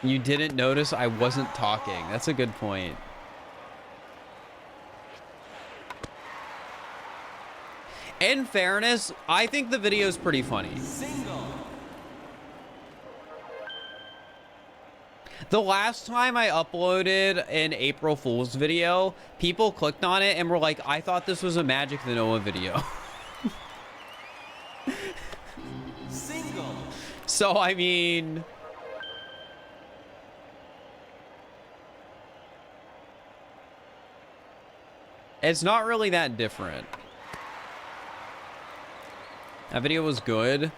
You didn't notice I wasn't talking. That's a good point. In fairness, I think the video is pretty funny. Single. The last time I uploaded an April Fool's video, people clicked on it and were like, I thought this was a Magic the Noah video. Single. So, I mean... it's not really that different. That video was good.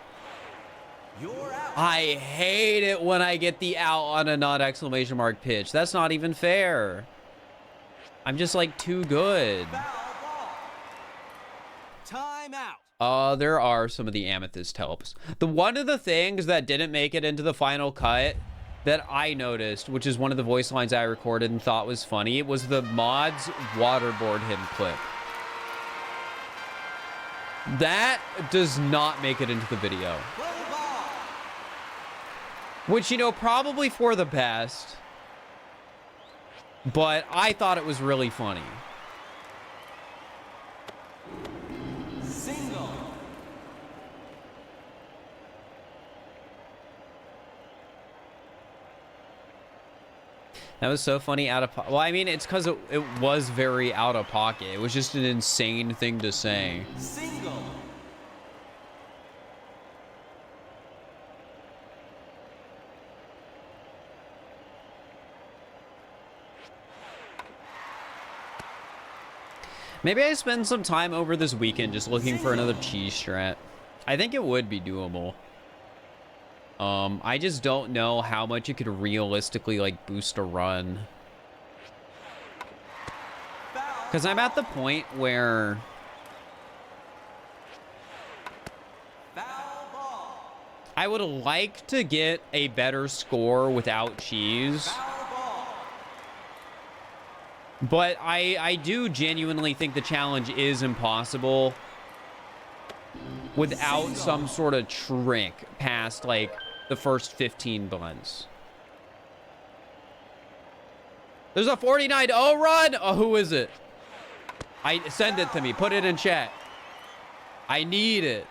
You're out. I hate it when I get the out on a not exclamation mark pitch. That's not even fair. I'm just like too good. Foul ball. Time out. There are some of the amethyst helps. One of the things that didn't make it into the final cut that I noticed, which is one of the voice lines I recorded and thought was funny, was the mods waterboard him clip. That does not make it into the video. Play ball. Which, you know, probably for the best. But I thought it was really funny. Single. That was so funny out of pocket. Well, I mean, it's because it was very out of pocket. It was just an insane thing to say. Single. Maybe I spend some time over this weekend just looking for another cheese strat. I think it would be doable. I just don't know how much it could realistically, like, boost a run. Because I'm at the point where... Foul ball. I would like to get a better score without cheese. Foul ball. But I do genuinely think the challenge is impossible without some sort of trick past, like, the first 15 blends. There's a 49-0 run! Oh, who is it? Send it to me. Put it in chat. I need it.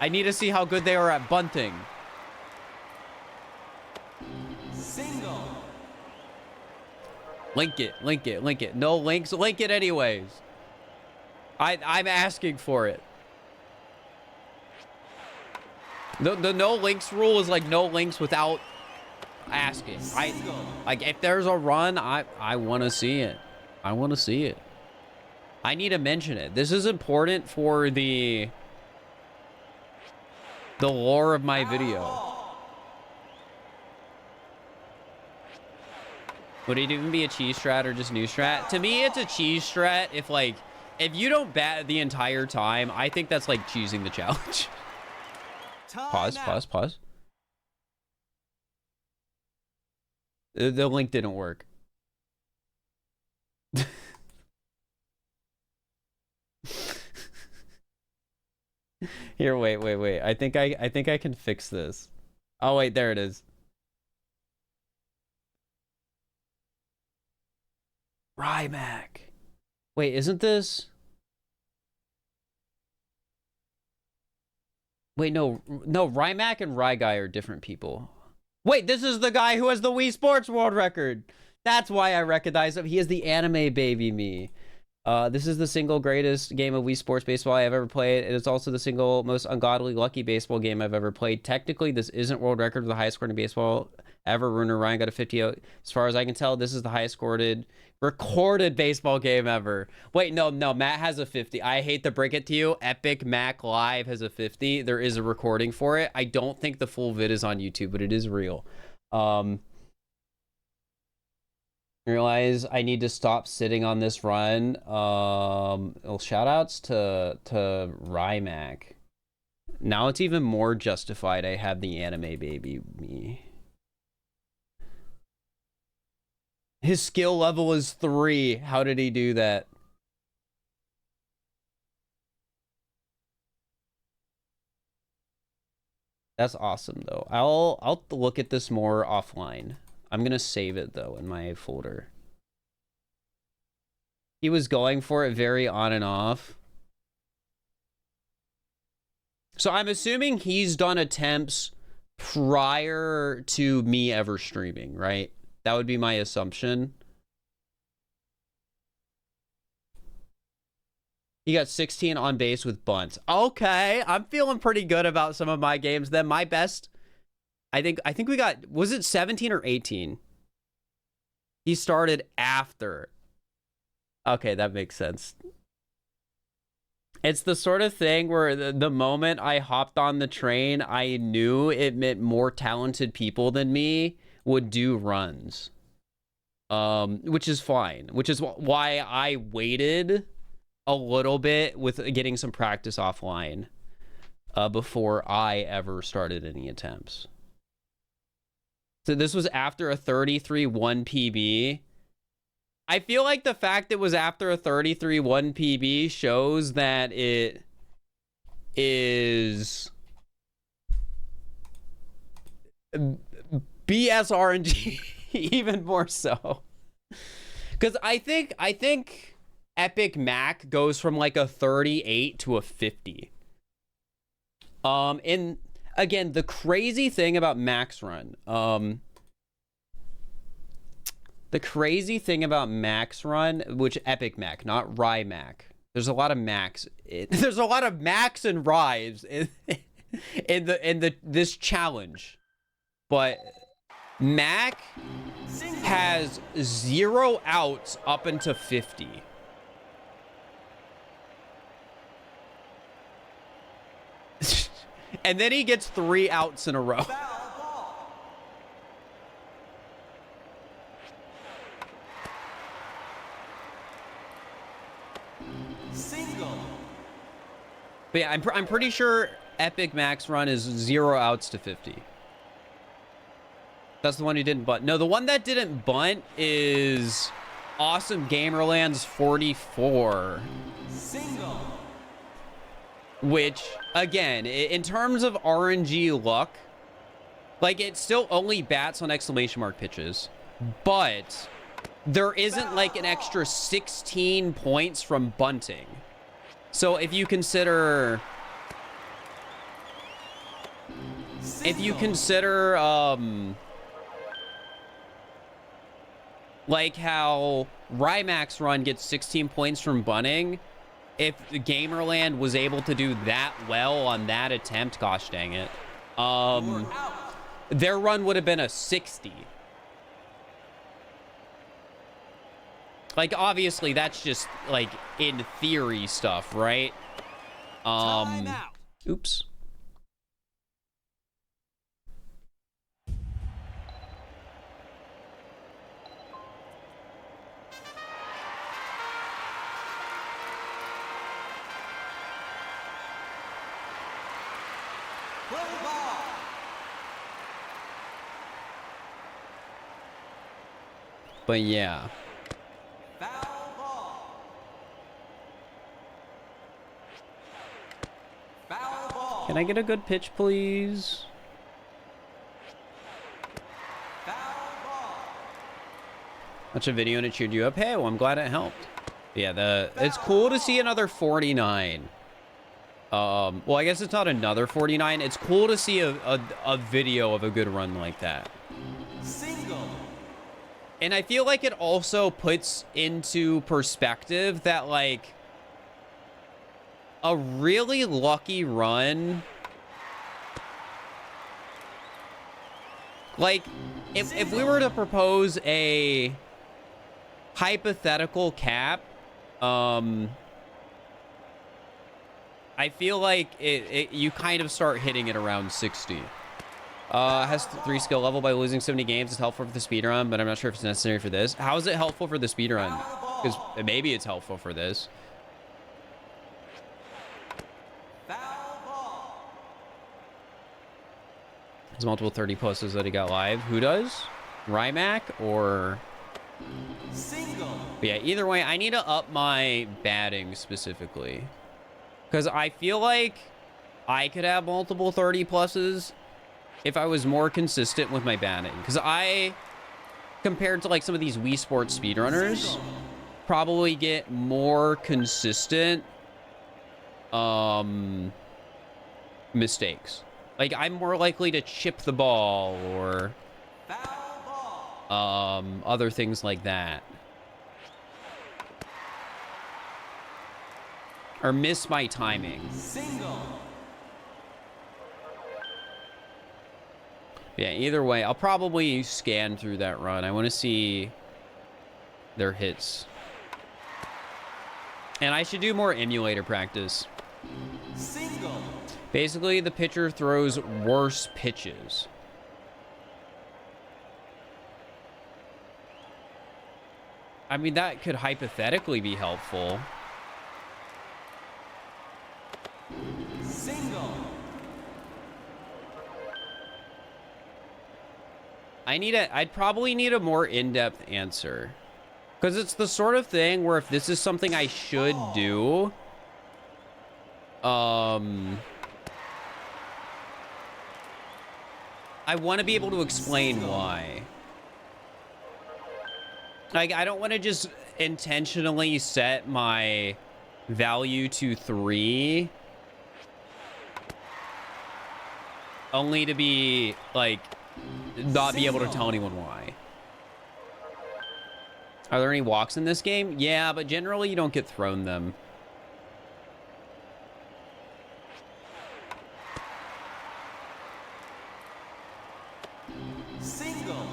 I need to see how good they are at bunting. Single. Link it, link it, link it. No links, link it anyways. I'm asking for it. The no links rule is like no links without asking. Like if there's a run, I want to see it. I want to see it. I need to mention it. This is important for the lore of my video. Would it even be a cheese strat or just new strat? To me, it's a cheese strat. If you don't bat the entire time, I think that's like choosing the challenge. Pause. The link didn't work. Here, wait. I think I can fix this. Oh wait, there it is. Rymac. Wait, isn't this? Wait, no, Rymac and Ryguy are different people. Wait, this is the guy who has the Wii Sports World Record. That's why I recognize him. He is the anime baby me. This is the single greatest game of Wii Sports Baseball I have ever played. It is also the single most ungodly lucky baseball game I've ever played. Technically, this isn't world record for the highest scored in baseball ever. Runer Ryan got a 50. As far as I can tell, this is the highest scored recorded baseball game ever. Wait, no, Matt has a 50. I hate to break it to you. Epic Mac Live has a 50. There is a recording for it. I don't think the full vid is on YouTube, but it is real. Realize I need to stop sitting on this run. Well, shout outs to Rymac. Now it's even more justified I have the anime baby me. His skill level is 3. How did he do that? That's awesome though. I'll look at this more offline. I'm gonna save it though in my folder. He was going for it very on and off. So I'm assuming he's done attempts prior to me ever streaming, right? That would be my assumption. He got 16 on base with bunts. Okay, I'm feeling pretty good about some of my games. Then my best, I think we got, was it 17 or 18? He started after. Okay, that makes sense. It's the sort of thing where the moment I hopped on the train, I knew it meant more talented people than me would do runs. Which is fine. Which is why I waited a little bit with getting some practice offline before I ever started any attempts. So this was after a 33-1 PB. I feel like the fact it was after a 33-1 PB shows that it is BS RNG even more so. Because I think Epic Mac goes from like a 38 to a 50. And again, the crazy thing about Mac's run, which Epic Mac, not Rymac. There's a lot of Macs. There's a lot of Macs and Ryes in this challenge. But Mac has 0 outs up into 50. And then he gets 3 outs in a row. Single. But yeah, I'm pretty sure Epic Mac's run is 0 outs to 50. That's the one who didn't bunt. No, the one that didn't bunt is Awesome Gamerland's 44. Single. Which, again, in terms of RNG luck, like, it still only bats on exclamation mark pitches. But there isn't, like, an extra 16 points from bunting. So if you consider... like how Rymac's run gets 16 points from bunting, if Gamerland was able to do that well on that attempt, gosh dang it, their run would have been a 60. Like, obviously, that's just, like, in theory stuff, right? Oops. Play ball. But yeah. Foul ball. Foul ball. Can I get a good pitch, please? Foul ball. Watch a video and it cheered you up. Hey, well, I'm glad it helped. Yeah, it's cool to see another 49. Well, I guess it's not another 49. It's cool to see a video of a good run like that. Single. And I feel like it also puts into perspective that, like, a really lucky run, like, if we were to propose a hypothetical cap, I feel like you kind of start hitting it around 60. Has 3 skill level by losing 70 games. Is helpful for the speedrun, but I'm not sure if it's necessary for this. How is it helpful for the speedrun? Because maybe it's helpful for this. Foul ball. There's multiple 30 pluses that he got live. Who does? Rymac or... Single. But yeah, either way, I need to up my batting specifically. Because I feel like I could have multiple 30 pluses if I was more consistent with my batting. Because I, compared to like some of these Wii Sports speedrunners, probably get more consistent mistakes. Like, I'm more likely to chip the ball or Foul ball. other things like that. Or miss my timing. Single. Yeah, either way, I'll probably scan through that run. I want to see their hits. And I should do more emulator practice. Single. Basically, the pitcher throws worse pitches. I mean, that could hypothetically be helpful. Single. I'd probably need a more in-depth answer. Because it's the sort of thing where if this is something I should do, I want to be able to explain why. Like, I don't want to just intentionally set my value to 3 only to be, like, not be able to tell anyone why. Are there any walks in this game? Yeah, but generally you don't get thrown them. Single.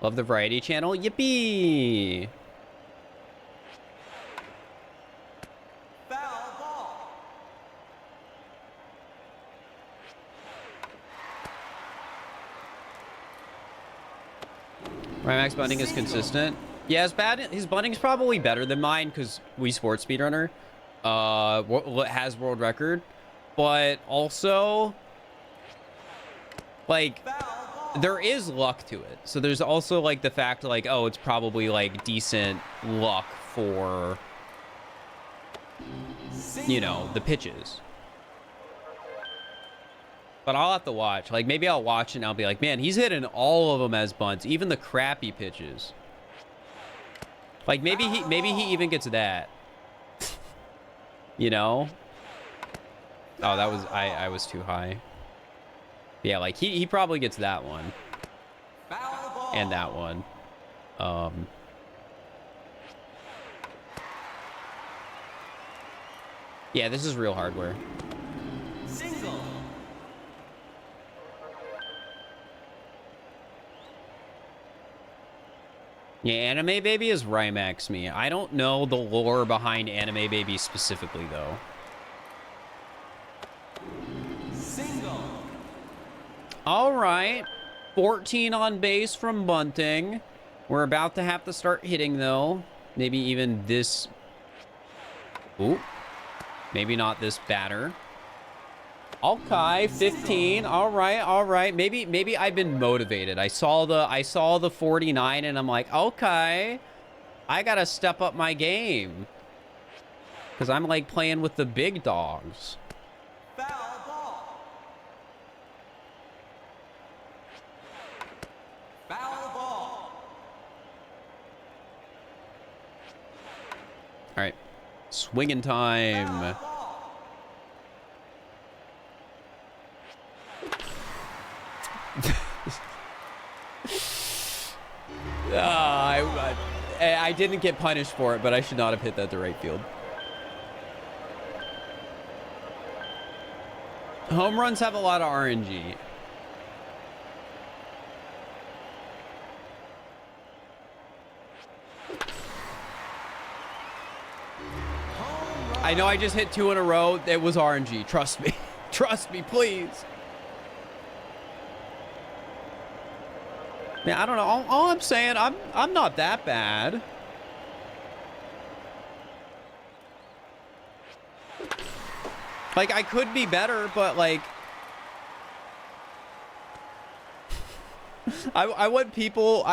Love the variety channel. Yippee! Foul ball. Rymax bunting is consistent. Yeah, his bunting's probably better than mine because Wii Sports Speedrunner has world record. But also, like, there is luck to it. So there's also, like, the fact, like, oh, it's probably, like, decent luck for, you know, the pitches. But I'll have to watch. Like, maybe I'll watch and I'll be like, man, he's hitting all of them as bunts, even the crappy pitches. Like, maybe he even gets that. You know? Oh, that was I was too high. Yeah, like he probably gets that one. Foul ball. And that one. Yeah, this is real hardware. Single. Yeah, Anime Baby is Rymax me. I don't know the lore behind Anime Baby specifically, though. Single. All right. 14 on base from Bunting. We're about to have to start hitting, though. Maybe even this... Ooh. Maybe not this batter. Okay, 15. All right, all right. Maybe I've been motivated. I saw the 49 and I'm like, okay, I gotta step up my game. Because I'm like playing with the big dogs. Foul ball. Foul ball. All right. Swinging time. Foul ball. I didn't get punished for it, but I should not have hit that to right field. Home runs have a lot of RNG. I know I just hit 2 in a row. It was RNG. Trust me. Trust me, please. Man, I don't know. All I'm saying, I'm not that bad. Like, I could be better, but like... I want people...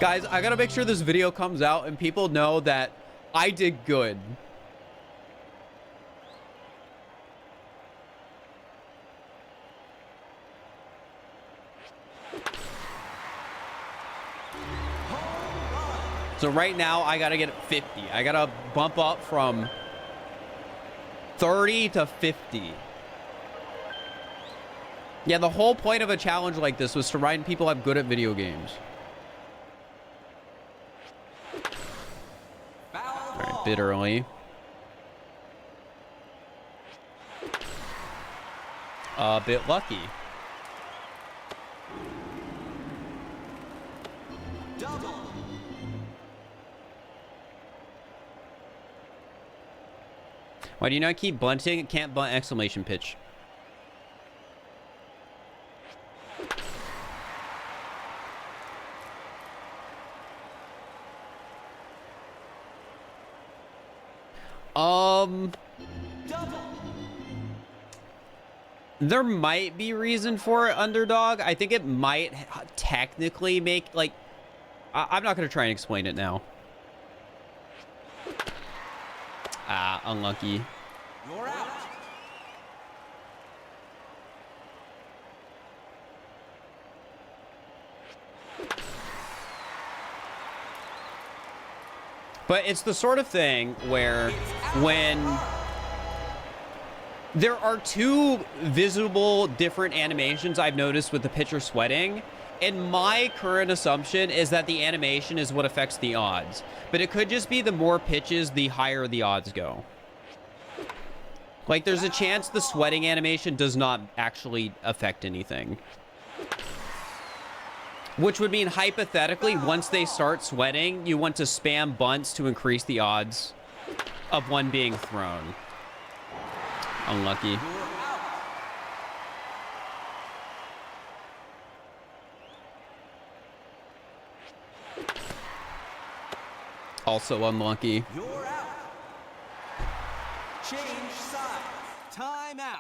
Guys, I gotta make sure this video comes out and people know that I did good. So right now, I gotta get 50. I gotta bump up from 30 to 50. Yeah, the whole point of a challenge like this was to remind people I'm good at video games. All right, bit early. A bit lucky. Double. Why do you not keep bunting? It can't bunt exclamation pitch. Double. There might be reason for it, underdog. I think it might technically make, like... I'm not going to try and explain it now. Ah, unlucky. You're out. But it's the sort of thing where when there are two visible different animations I've noticed with the pitcher sweating, and my current assumption is that the animation is what affects the odds. But it could just be the more pitches, the higher the odds go. Like, there's a chance the sweating animation does not actually affect anything. Which would mean, hypothetically, once they start sweating, you want to spam bunts to increase the odds of one being thrown. Unlucky. You're out. Also unlucky. You're out. Change sides. Time out.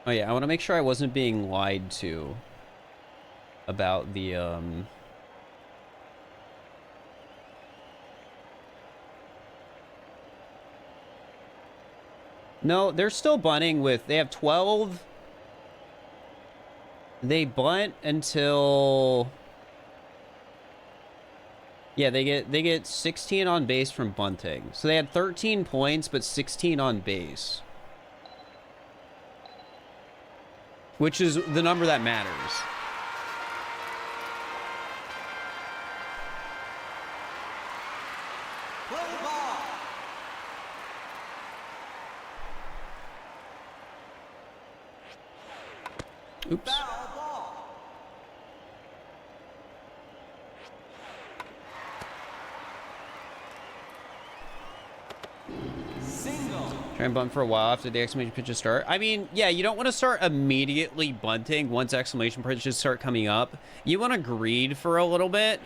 Oh yeah, I want to make sure I wasn't being lied to about the No, they're still bunting with, they have 12. They bunt until Yeah, they get 16 on base from bunting. So they had 13 points, but 16 on base. Which is the number that matters. Play ball. Oops. Foul ball. Single. Try and bunt for a while after the exclamation pitches start. I mean, yeah, you don't want to start immediately bunting once exclamation pitches start coming up. You want to greed for a little bit.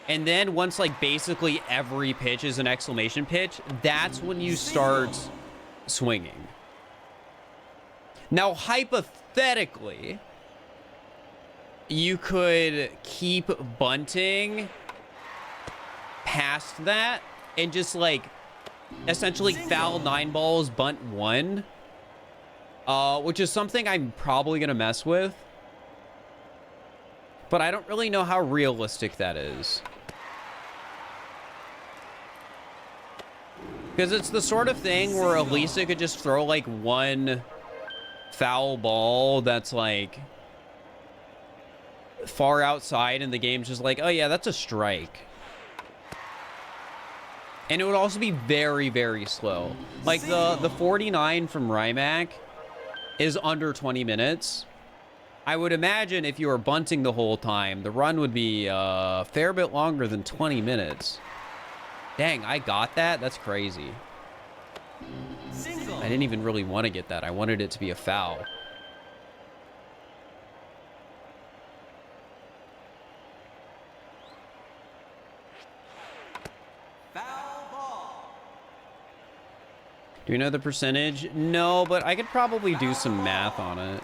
And then once like basically every pitch is an exclamation pitch, that's when you start swinging. Now, hypothetically, you could keep bunting past that and just like essentially foul 9 balls, bunt 1, which is something I'm probably gonna mess with, but I don't really know how realistic that is, because it's the sort of thing where Elisa could just throw like one foul ball that's like far outside and the game's just like, oh yeah, that's a strike. And it would also be very, very slow. Like the 49 from Rymac is under 20 minutes. I would imagine if you were bunting the whole time, the run would be a fair bit longer than 20 minutes. Dang, I got that? That's crazy. Single. I didn't even really want to get that. I wanted it to be a foul. Foul ball. Do you know the percentage? No, but I could probably do some math on it.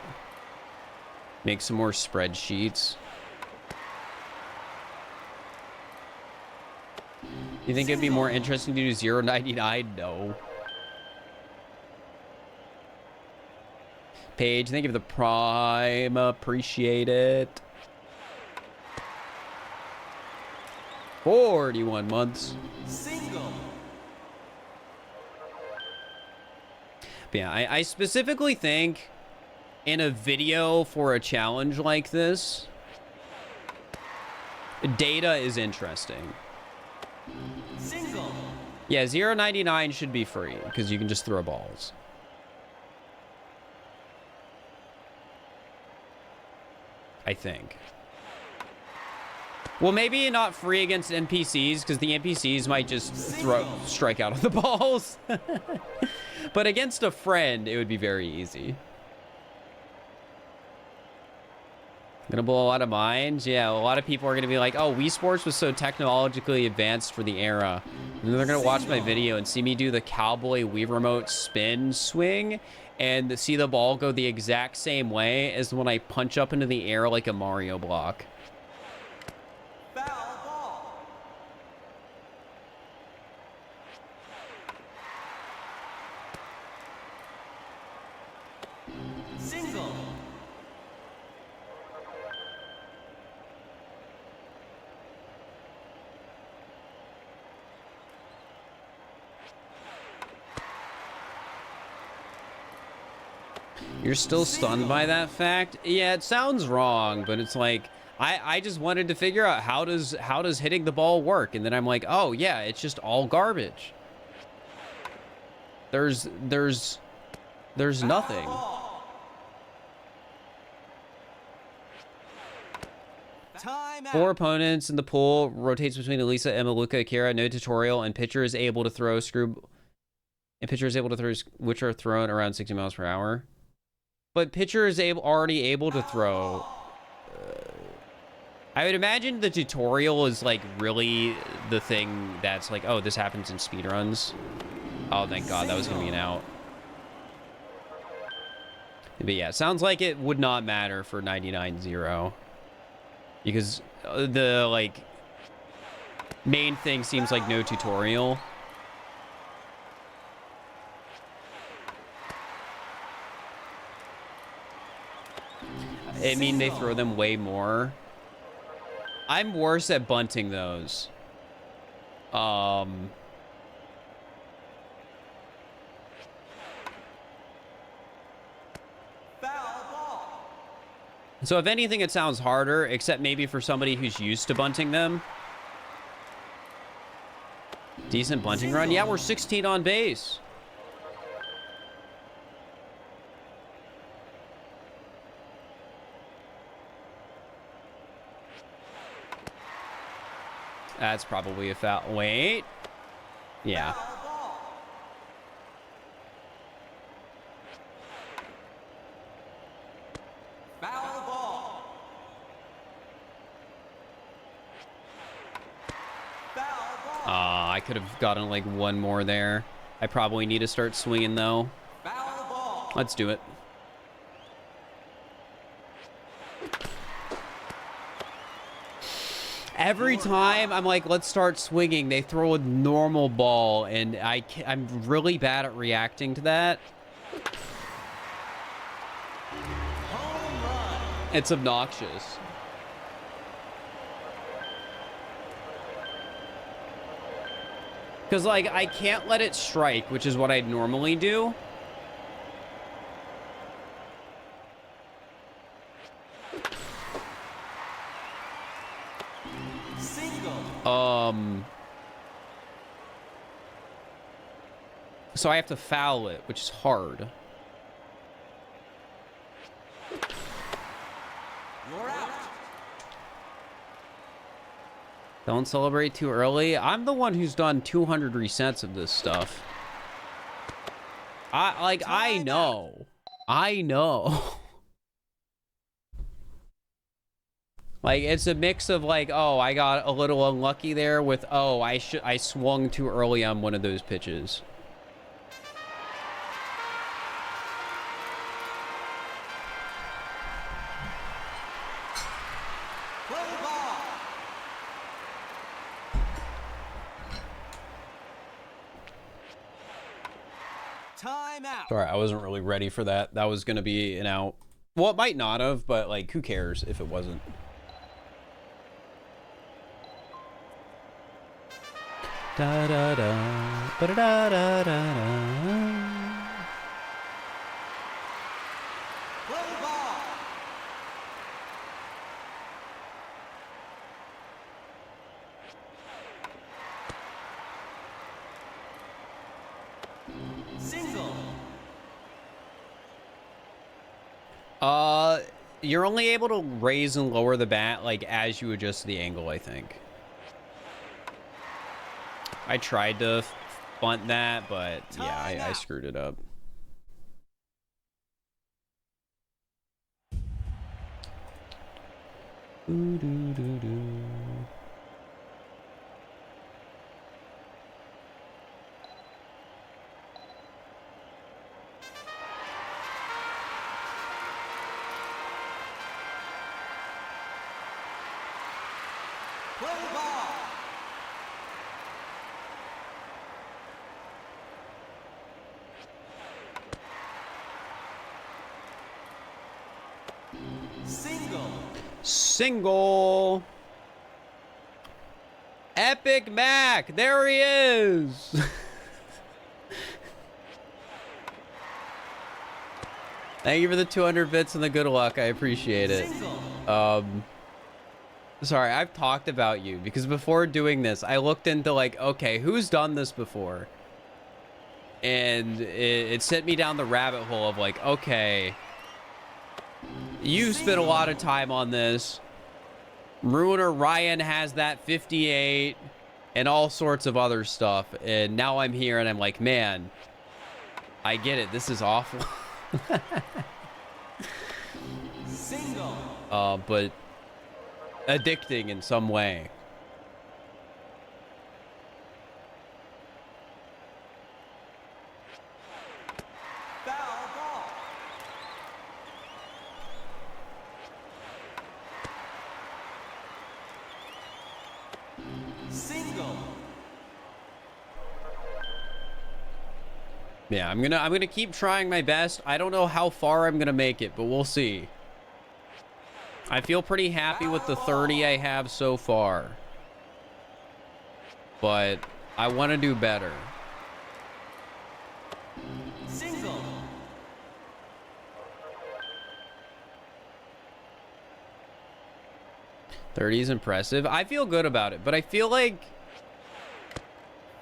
Make some more spreadsheets. You think it'd be more interesting to do 0.99? No. Paige, thank you for the prime. Appreciate it. 41 months. Single. But yeah, I specifically think in a video for a challenge like this, data is interesting. Single. Yeah, 0.99 should be free because you can just throw balls. I think. Well, maybe not free against NPCs because the NPCs might just strike out on the balls. But against a friend, it would be very easy. Gonna blow a lot of minds. Yeah, a lot of people are gonna be like, oh, Wii Sports was so technologically advanced for the era. And then they're gonna watch my video and see me do the cowboy Wii remote spin swing and see the ball go the exact same way as when I punch up into the air like a Mario block. Foul ball. Single. You're still stunned by that fact? Yeah, it sounds wrong, but it's like I just wanted to figure out how does hitting the ball work, and then I'm like, oh yeah, it's just all garbage. There's nothing. Time out. 4 opponents in the pool, rotates between Elisa, Emma, Luca, Akira, no tutorial, and pitcher is able to throw which are thrown around 60 miles per hour. But pitcher is already able to throw. I would imagine the tutorial is like really the thing that's like, oh, this happens in speedruns. Oh, thank God, that was gonna be an out. But yeah, sounds like it would not matter for 99-0 because the like main thing seems like no tutorial. I mean, they throw them way more. I'm worse at bunting those. Um, Foul ball. so if anything, it sounds harder, except maybe for somebody who's used to bunting them. Decent bunting run. Yeah, we're 16 on base. That's probably a foul. Wait. Yeah. Foul ball. Foul ball. Foul ball. I could have gotten like one more there. I probably need to start swinging though. Foul ball. Let's do it. Every time I'm like, let's start swinging, they throw a normal ball, and I'm really bad at reacting to that. Home run. It's obnoxious. Because, like, I can't let it strike, which is what I'd normally do. Single. So I have to foul it, which is hard. You're out. Don't celebrate too early. I'm the one who's done 200 resets of this stuff. I know. I know. Like, it's a mix of like, oh, I got a little unlucky there with, oh, I swung too early on one of those pitches. Play ball. Time out. Sorry, I wasn't really ready for that. That was gonna be an out. Well, it might not have, but like, who cares if it wasn't? Da da da, ba da da da da. Play ball. Single. You're only able to raise and lower the bat like as you adjust the angle, I think. I tried to bunt that, but yeah, I screwed it up. Ooh, doo, doo, doo. Play ball. Single. Single. Epic Mac. There he is. Thank you for the 200 bits and the good luck. I appreciate it. Single. Sorry, I've talked about you because before doing this, I looked into like, okay, who's done this before? And it sent me down the rabbit hole of like, okay, you spent a lot of time on this. Ruiner Ryan has that 58 and all sorts of other stuff. And now I'm here and I'm like, man, I get it. This is awful. Single. But addicting in some way. Foul ball. Single. Yeah, I'm gonna keep trying my best. I don't know how far I'm gonna make it, but we'll see. I feel pretty happy with the 30 I have so far. but I want to do better. Single. 30 is impressive. I feel good about it, but I feel like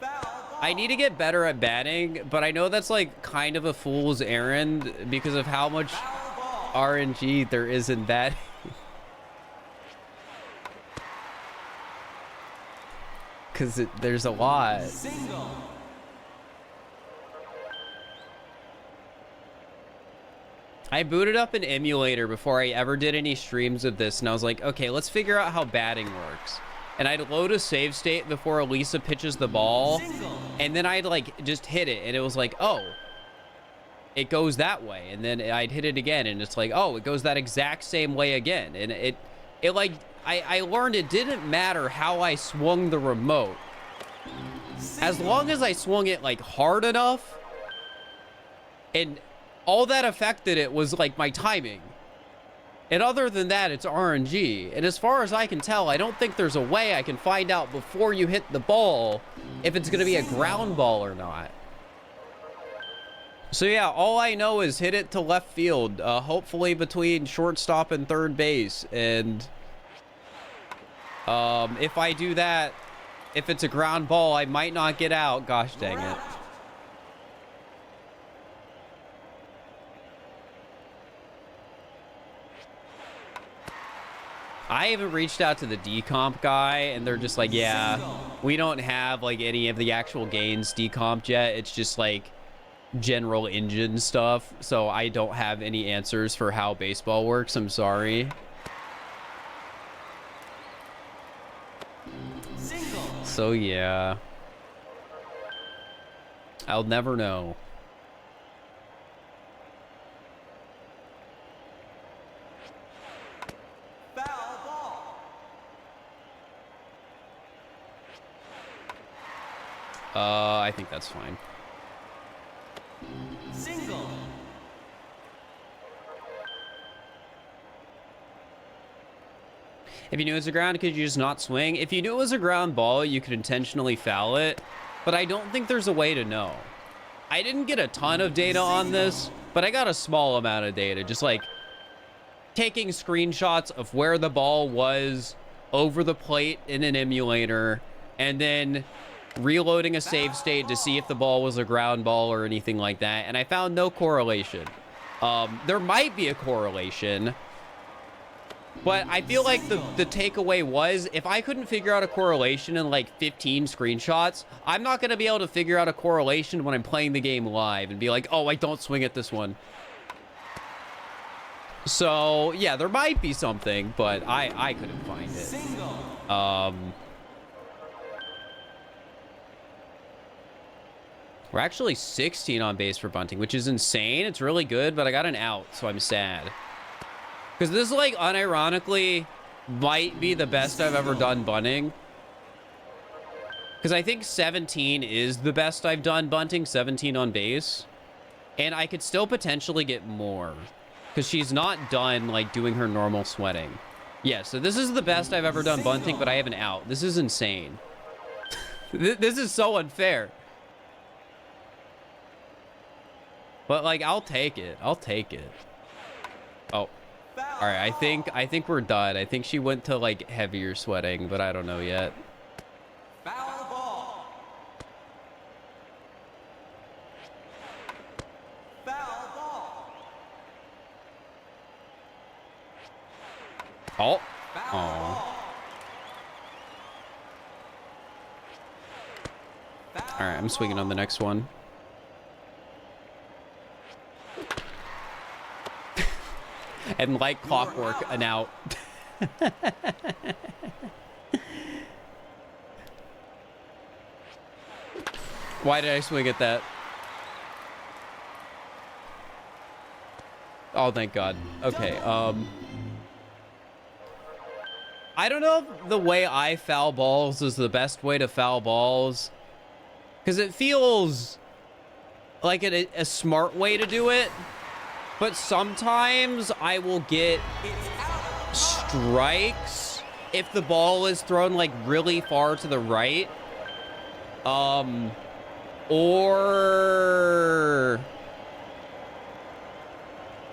Foul ball. I need to get better at batting, but I know that's like kind of a fool's errand because of how much Foul ball. RNG there is in batting. Because there's a lot. Single. I booted up an emulator before I ever did any streams of this, and I was like, okay, let's figure out how batting works. And I'd load a save state before Elisa pitches the ball, Single. and then I'd like just hit it, and it was like, oh, it goes that way. And then I'd hit it again, and it's like, oh, it goes that exact same way again. And it like, I learned it didn't matter how I swung the remote. As long as I swung it like hard enough, and all that affected it was like my timing. And other than that, it's RNG. And as far as I can tell, I don't think there's a way I can find out before you hit the ball if it's going to be a ground ball or not. So yeah, all I know is hit it to left field, hopefully between shortstop and third base. And if I do that, if it's a ground ball, I might not get out. Gosh dang it. I haven't reached out to the decomp guy, and they're just like, yeah, we don't have like any of the actual gains decomped yet. It's just like general engine stuff. So I don't have any answers for how baseball works. I'm sorry. Single. So yeah, I'll never know. Foul ball. I think that's fine. Single. If you knew it was a ground, could you just not swing? If you knew it was a ground ball, you could intentionally foul it, but I don't think there's a way to know. I didn't get a ton of data on this, but I got a small amount of data, just like taking screenshots of where the ball was over the plate in an emulator, and then reloading a save state to see if the ball was a ground ball or anything like that, and I found no correlation. There might be a correlation, but I feel like the takeaway was, if I couldn't figure out a correlation in like 15 screenshots, I'm not going to be able to figure out a correlation when I'm playing the game live and be like, oh, I don't swing at this one. So, yeah, there might be something, but I couldn't find it. Single. We're actually 16 on base for bunting, which is insane. It's really good, but I got an out, so I'm sad. Because this, like, unironically might be the best I've ever done bunting. Because I think 17 is the best I've done bunting, 17 on base. And I could still potentially get more. Because she's not done, like, doing her normal sweating. Yeah, so this is the best I've ever done bunting, but I have an out. This is insane. This is so unfair. But, like, I'll take it. I'll take it. Oh. All right, I think we're done. I think she went to like heavier sweating, but I don't know yet. Foul ball. Foul ball. Oh. Foul Oh. ball. All right, I'm swinging on the next one. And like clockwork, an out. Why did I swing at that? Oh, thank God. Okay, I don't know if the way I foul balls is the best way to foul balls. Because it feels like a smart way to do it. But sometimes I will get strikes if the ball is thrown like really far to the right. Or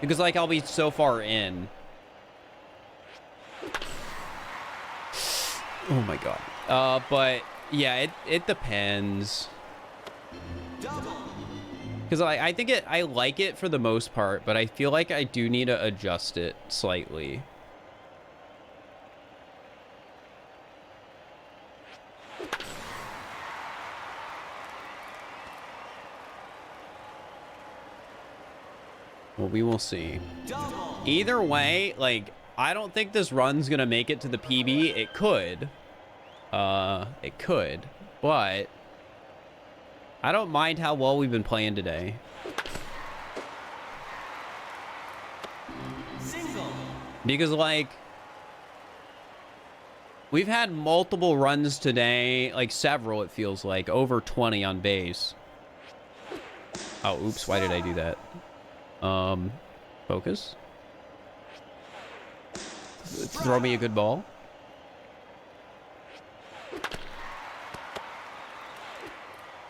because like I'll be so far in. Oh my god. But yeah, it depends. Because I think I like it for the most part, but I feel like I do need to adjust it slightly. Well, we will see. Either way, like, I don't think this run's gonna make it to the PB. It could. It could. But I don't mind how well we've been playing today. Single. Because, like, we've had multiple runs today. Like, several, it feels like. Over 20 on base. Oh, oops. Why did I do that? Focus. Throw me a good ball.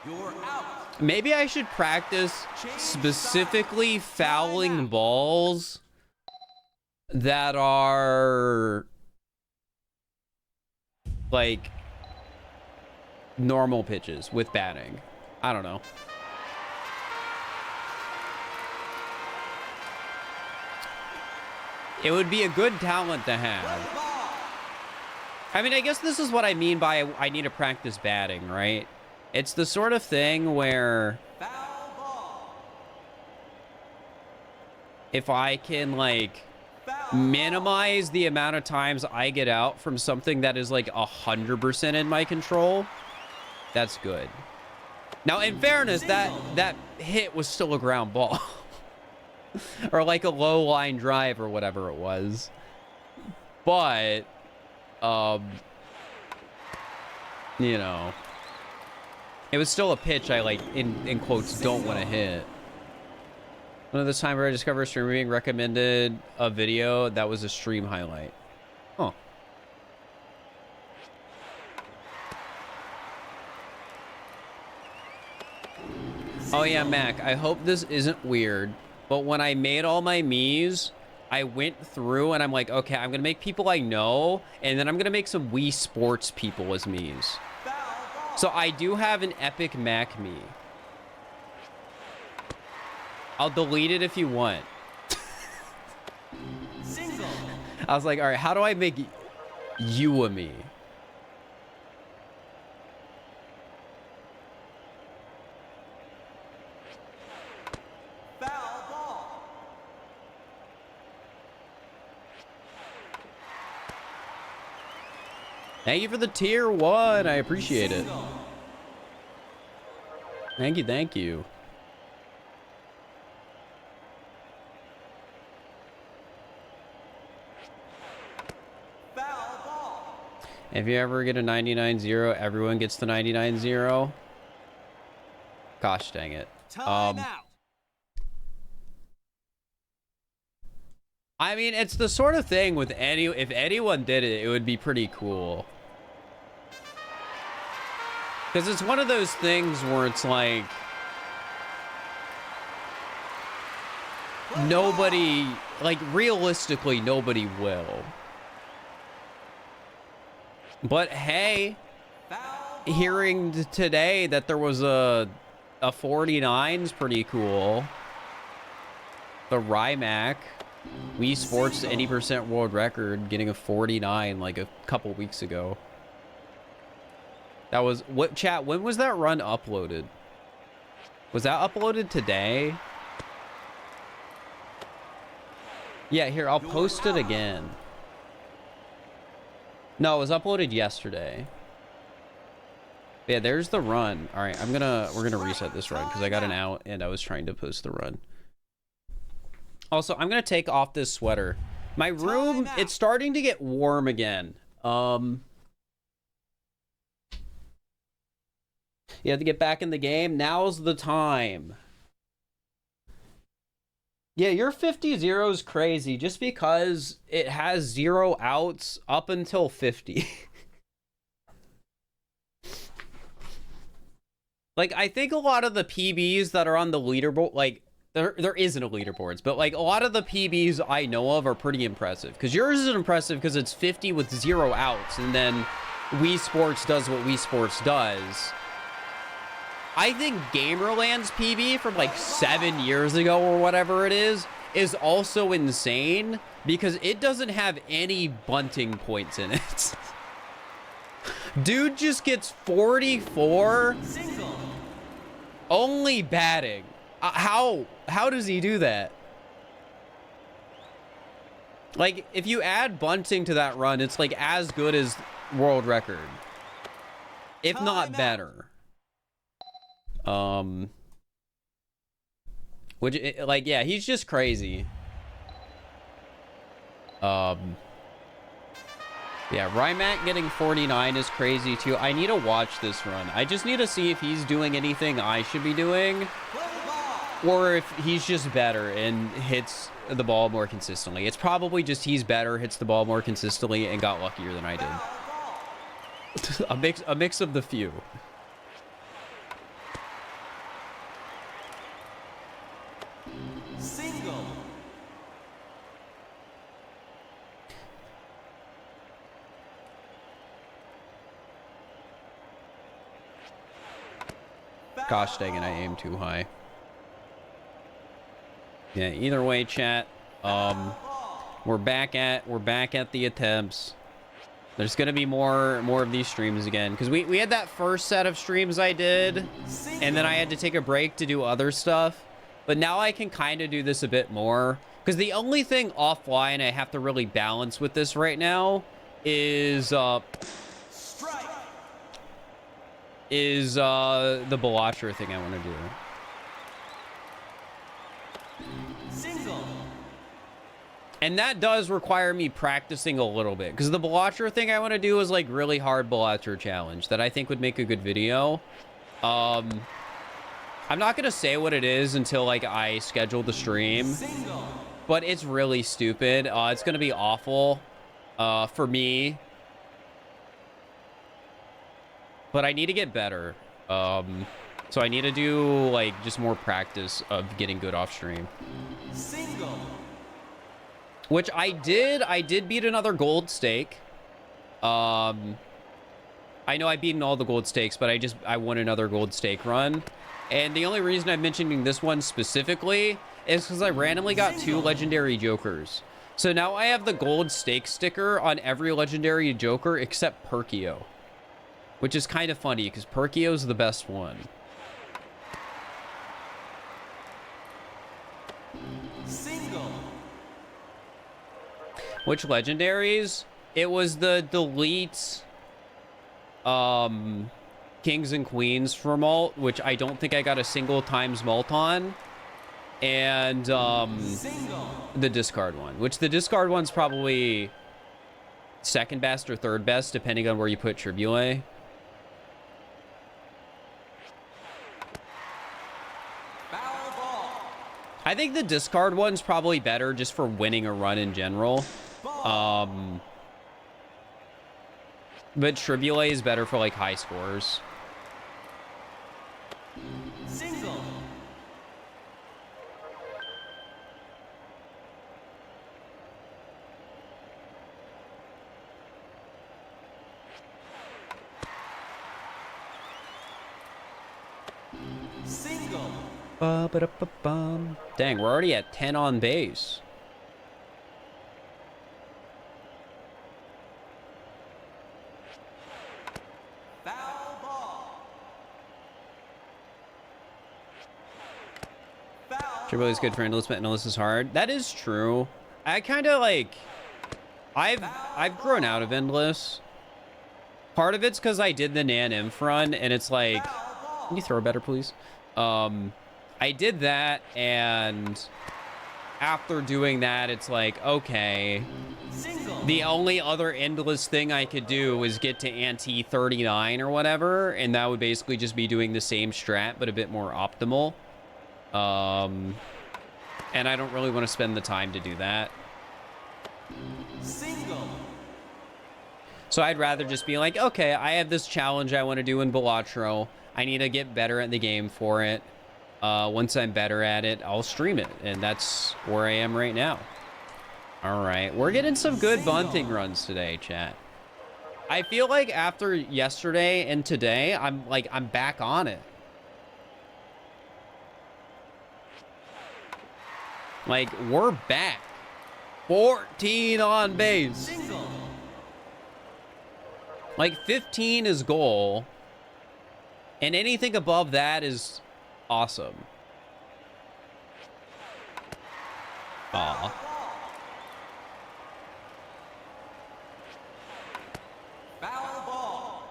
You're out. Maybe I should practice specifically fouling balls that are like normal pitches with batting. I don't know. It would be a good talent to have. I mean, I guess this is what I mean by I need to practice batting, right? It's the sort of thing where Foul ball. if I can, like, Foul minimize the amount of times I get out from something that is, like, 100% in my control, that's good. Now, in fairness, that hit was still a ground ball. Or, like, a low line drive or whatever it was. But, you know, it was still a pitch I, like, in quotes, don't want to hit. One of this time where I discovered streaming recommended a video that was a stream highlight. Huh. Oh yeah, Mac, I hope this isn't weird, but when I made all my Miis, I went through and I'm like, okay, I'm gonna make people I know, and then I'm gonna make some Wii Sports people as Miis. Foul ball. So I do have an Epic Mac Mii. I'll delete it if you want. Single. I was like, all right, how do I make you a Mii? Foul ball. Thank you for the tier 1. I appreciate it. Single. Thank you, thank you. Foul ball. If you ever get a 99-0, everyone gets the 99-0. Gosh dang it. Time out. I mean, it's the sort of thing with if anyone did it, it would be pretty cool. Because it's one of those things where it's like nobody, like realistically, nobody will. But hey, Foul ball. hearing today that there was a 49's pretty cool. The Rymac, Wii Sports 80% world record, getting a 49 like a couple weeks ago. That was what chat? When was that run uploaded? Was that uploaded today? Yeah, here, I'll post it again. No, it was uploaded yesterday. Yeah, there's the run. All right, we're gonna reset this run because I got an out and I was trying to post the run. Also, I'm gonna take off this sweater. My room, it's starting to get warm again. You have to get back in the game. Now's the time. Yeah, your 50-0 is crazy just because it has 0 outs up until 50. Like, I think a lot of the PBs that are on the leaderboard, like, there isn't a leaderboards, but like a lot of the PBs I know of are pretty impressive. Because yours is impressive because it's 50 with 0 outs, and then Wii Sports does what Wii Sports does. I think Gamerland's PB from like 7 years ago or whatever it is also insane because it doesn't have any bunting points in it. Dude just gets 44 Single. only batting. How does he do that? Like, if you add bunting to that run, it's like as good as world record, if not better. Which, like, yeah, he's just crazy. Yeah, Rymac getting 49 is crazy too. I need to watch this run. I just need to see if he's doing anything I should be doing, or if he's just better and hits the ball more consistently. It's probably just he's better, hits the ball more consistently, and got luckier than I did. a mix of the few. Single. Gosh dang it, I aimed too high. Yeah, either way, chat. We're back at the attempts. There's gonna be more of these streams again. Because we had that first set of streams I did, and then I had to take a break to do other stuff. But now I can kind of do this a bit more. Because the only thing offline I have to really balance with this right now is Strike. the Bellatra thing I want to do. Single. And that does require me practicing a little bit. Because the Bellatra thing I want to do is like really hard Bellatra challenge that I think would make a good video. I'm not going to say what it is until like I schedule the stream. Single. But it's really stupid. It's going to be awful for me. But I need to get better. So I need to do like just more practice of getting good off stream. Single. Which I did beat another gold stake. I know I've beaten all the gold stakes, but I won another gold stake run. And the only reason I'm mentioning this one specifically is because I randomly got 2 legendary jokers. So now I have the gold stake sticker on every legendary joker except Perkio. Which is kind of funny because Perkio's the best one. Single. Which legendaries? It was the delete Kings and Queens for Malt, which I don't think I got a single times Malt on. And Single. the discard one, which the discard one's probably second best or third best, depending on where you put Tribule. Foul ball. I think the discard one's probably better just for winning a run in general. Ball. But Tribule is better for like high scores. Single. Single. Ba-ba-da-ba-bum. Dang, we're already at 10 on base. Foul ball. Foul. Tribule's good for Endless, but Endless is hard. That is true. I kind of like... I've grown out of Endless. Part of it's because I did the Nan Inf run, and it's like... Can you throw better, please? I did that, and after doing that, it's like, okay, Single. the only other Endless thing I could do was get to ante 39 or whatever, and that would basically just be doing the same strat, but a bit more optimal. And I don't really want to spend the time to do that. Single. So I'd rather just be like, okay, I have this challenge I want to do in Bellatra. I need to get better at the game for it. Once I'm better at it, I'll stream it, and that's where I am right now. All right, we're getting some good bunting runs today, chat. I feel like after yesterday and today, I'm back on it. Like, we're back. 14 on base. Single. Like, 15 is goal. And anything above that is awesome. Aw. Foul ball.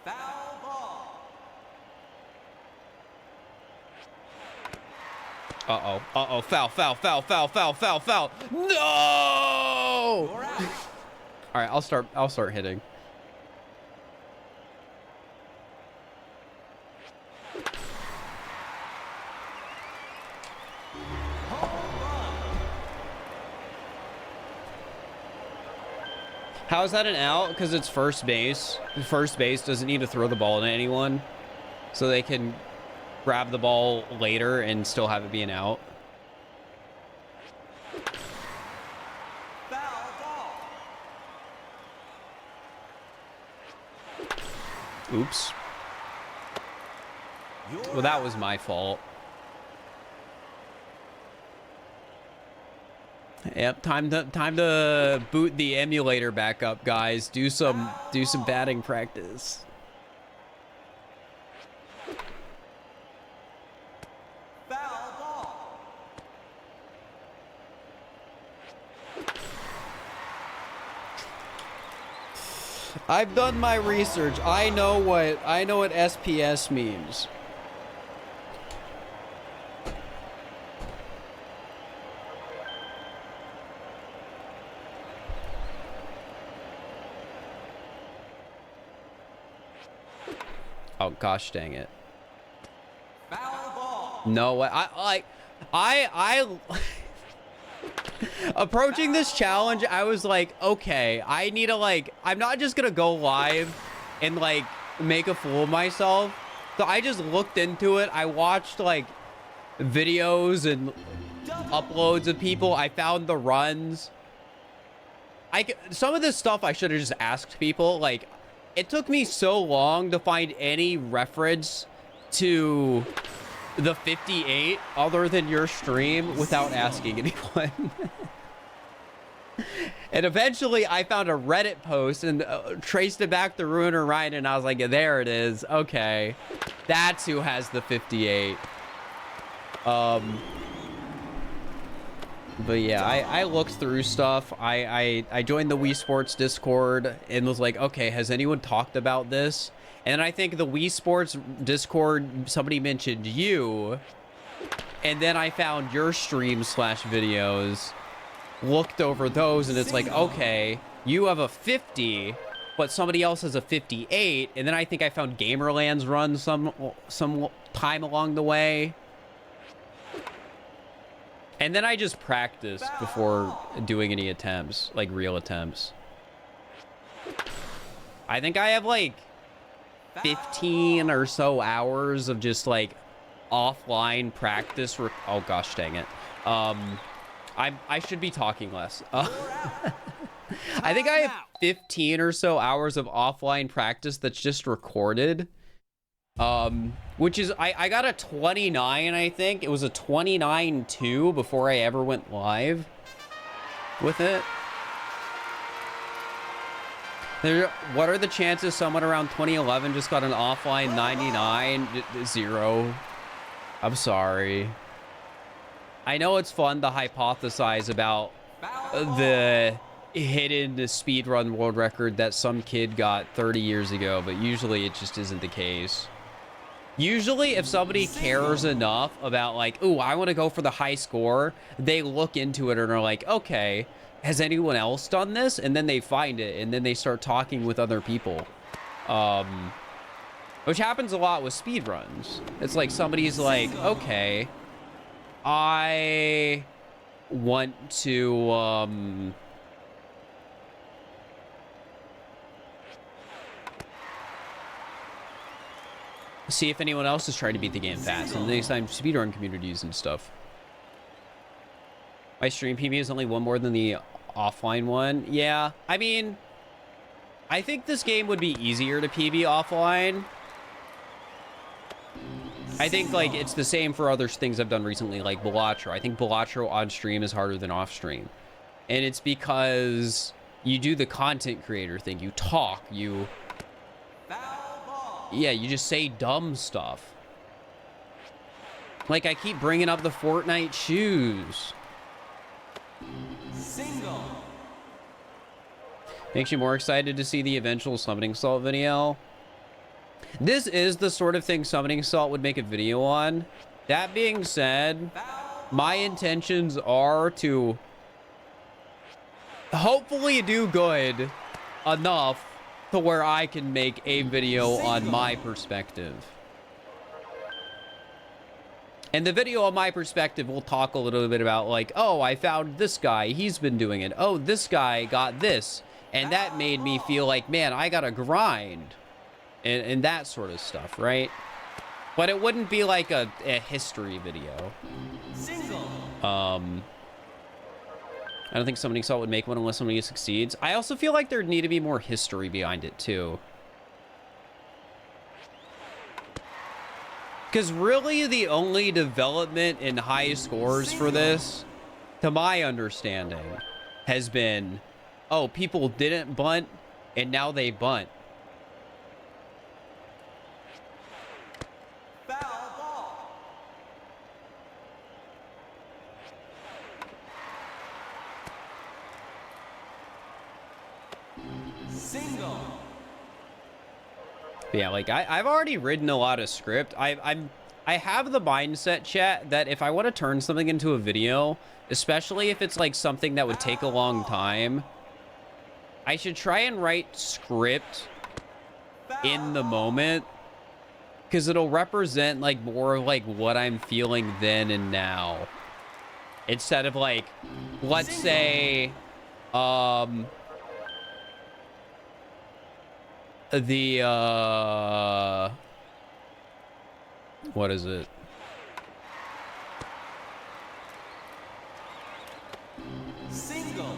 Foul ball. Uh-oh. Uh-oh. Foul, foul, foul, foul, foul, foul, foul. No! You're out. All right, I'll start hitting. How is that an out? Because it's first base. First base doesn't need to throw the ball to anyone, so they can grab the ball later and still have it be an out. Foul ball. Oops. You're Well, that was my fault. Yep, time to boot the emulator back up, guys. Do some batting practice. foul ball. I've done my research. I know what SPS means. Oh gosh, dang it. Foul ball. No way. I approaching this challenge, I was like, okay, I need to I'm not just gonna go live and make a fool of myself. So I just looked into it. I watched videos and uploads of people. I found the runs. Some of this stuff I should have just asked people. It took me so long to find any reference to the 58 other than your stream without asking anyone. And eventually I found a Reddit post and traced it back to Ruiner Ryan, and I was like, there it is. Okay, that's who has the 58. But yeah, I looked through stuff. I joined the Wii Sports Discord and was like, okay, has anyone talked about this? And I think the Wii Sports Discord, somebody mentioned you. And then I found your stream/videos, looked over those, and it's like, okay, you have a 50, but somebody else has a 58. And then I think I found Gamerland's run some time along the way. And then I just practiced before doing any attempts, real attempts. I think I have 15 or so hours of just offline practice. Oh gosh, dang it. I should be talking less. I think I have 15 or so hours of offline practice that's just recorded. Which is, I got a 29, I think. It was a 29.2 before I ever went live with it. What are the chances someone around 2011 just got an offline 99? 0. I'm sorry. I know it's fun to hypothesize about the hidden speedrun world record that some kid got 30 years ago, but usually it just isn't the case. Usually, if somebody cares enough about ooh, I want to go for the high score, they look into it and are like, okay, has anyone else done this? And then they find it, and then they start talking with other people. Which happens a lot with speedruns. It's somebody's like, okay, I want to, see if anyone else is trying to beat the game fast. And the next time, speedrun communities and stuff. My stream PB is only one more than the offline one. Yeah, I mean, I think this game would be easier to PB offline. I think, like, it's the same for other things I've done recently, like Balatro. I think Balatro on stream is harder than off stream. And it's because you do the content creator thing. You talk, you... Yeah, you just say dumb stuff. Like, I keep bringing up the Fortnite shoes. Single. Makes you more excited to see the eventual Summoning Salt video. This is the sort of thing Summoning Salt would make a video on. That being said, my intentions are to hopefully do good enough to where I can make a video on my perspective. And the video on my perspective will talk a little bit about, like, oh, I found this guy, he's been doing it. Oh, this guy got this. And that made me feel like, man, I gotta grind. And that sort of stuff, right? But it wouldn't be like a history video. Single. I don't think Summoning Salt would make one unless somebody succeeds. I also feel like there'd need to be more history behind it, too. Because really the only development in high scores for this, to my understanding, has been, oh, people didn't bunt, and now they bunt. Foul ball. Single. Yeah, like I've already written a lot of script. I have the mindset, chat, that if I want to turn something into a video, especially if it's like something that would take a long time, I should try and write script in the moment, because it'll represent like more of like what I'm feeling then and now, instead of like, let's say, what is it? Single.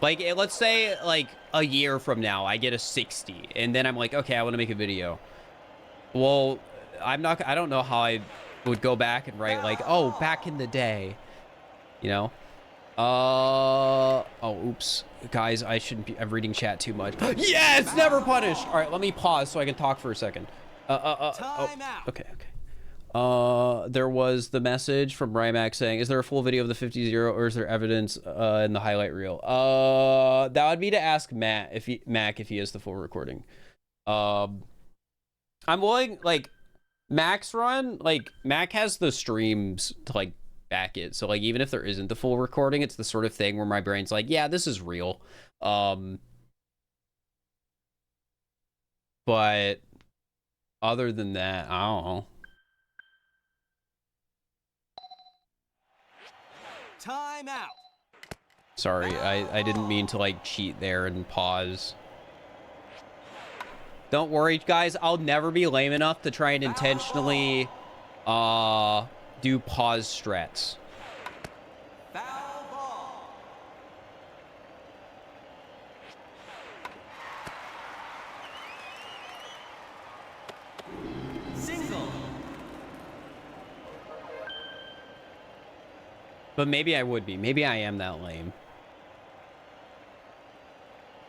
Like, let's say like a year from now, I get a 60 and then I'm like, okay, I want to make a video. Well, I don't know how I would go back and write like, oh, back in the day, you know? Oh, oops. Guys, I shouldn't be, I'm reading chat too much. Yes, never punished. All right, let me pause so I can talk for a second. Time out. Okay. There was the message from Rymac saying, is there a full video of the 50-0 or is there evidence in the highlight reel? That would be to ask Mac if he has the full recording. I'm willing, like, Mac's run, like, Mac has the streams to, like, back it. So, like, even if there isn't the full recording, it's the sort of thing where my brain's like, yeah, this is real. But other than that, I don't know. Time out. Sorry, I didn't mean to, like, cheat there and pause. Don't worry, guys. I'll never be lame enough to try and intentionally do pause strats. Foul ball. Single. But maybe I would be. Maybe I am that lame.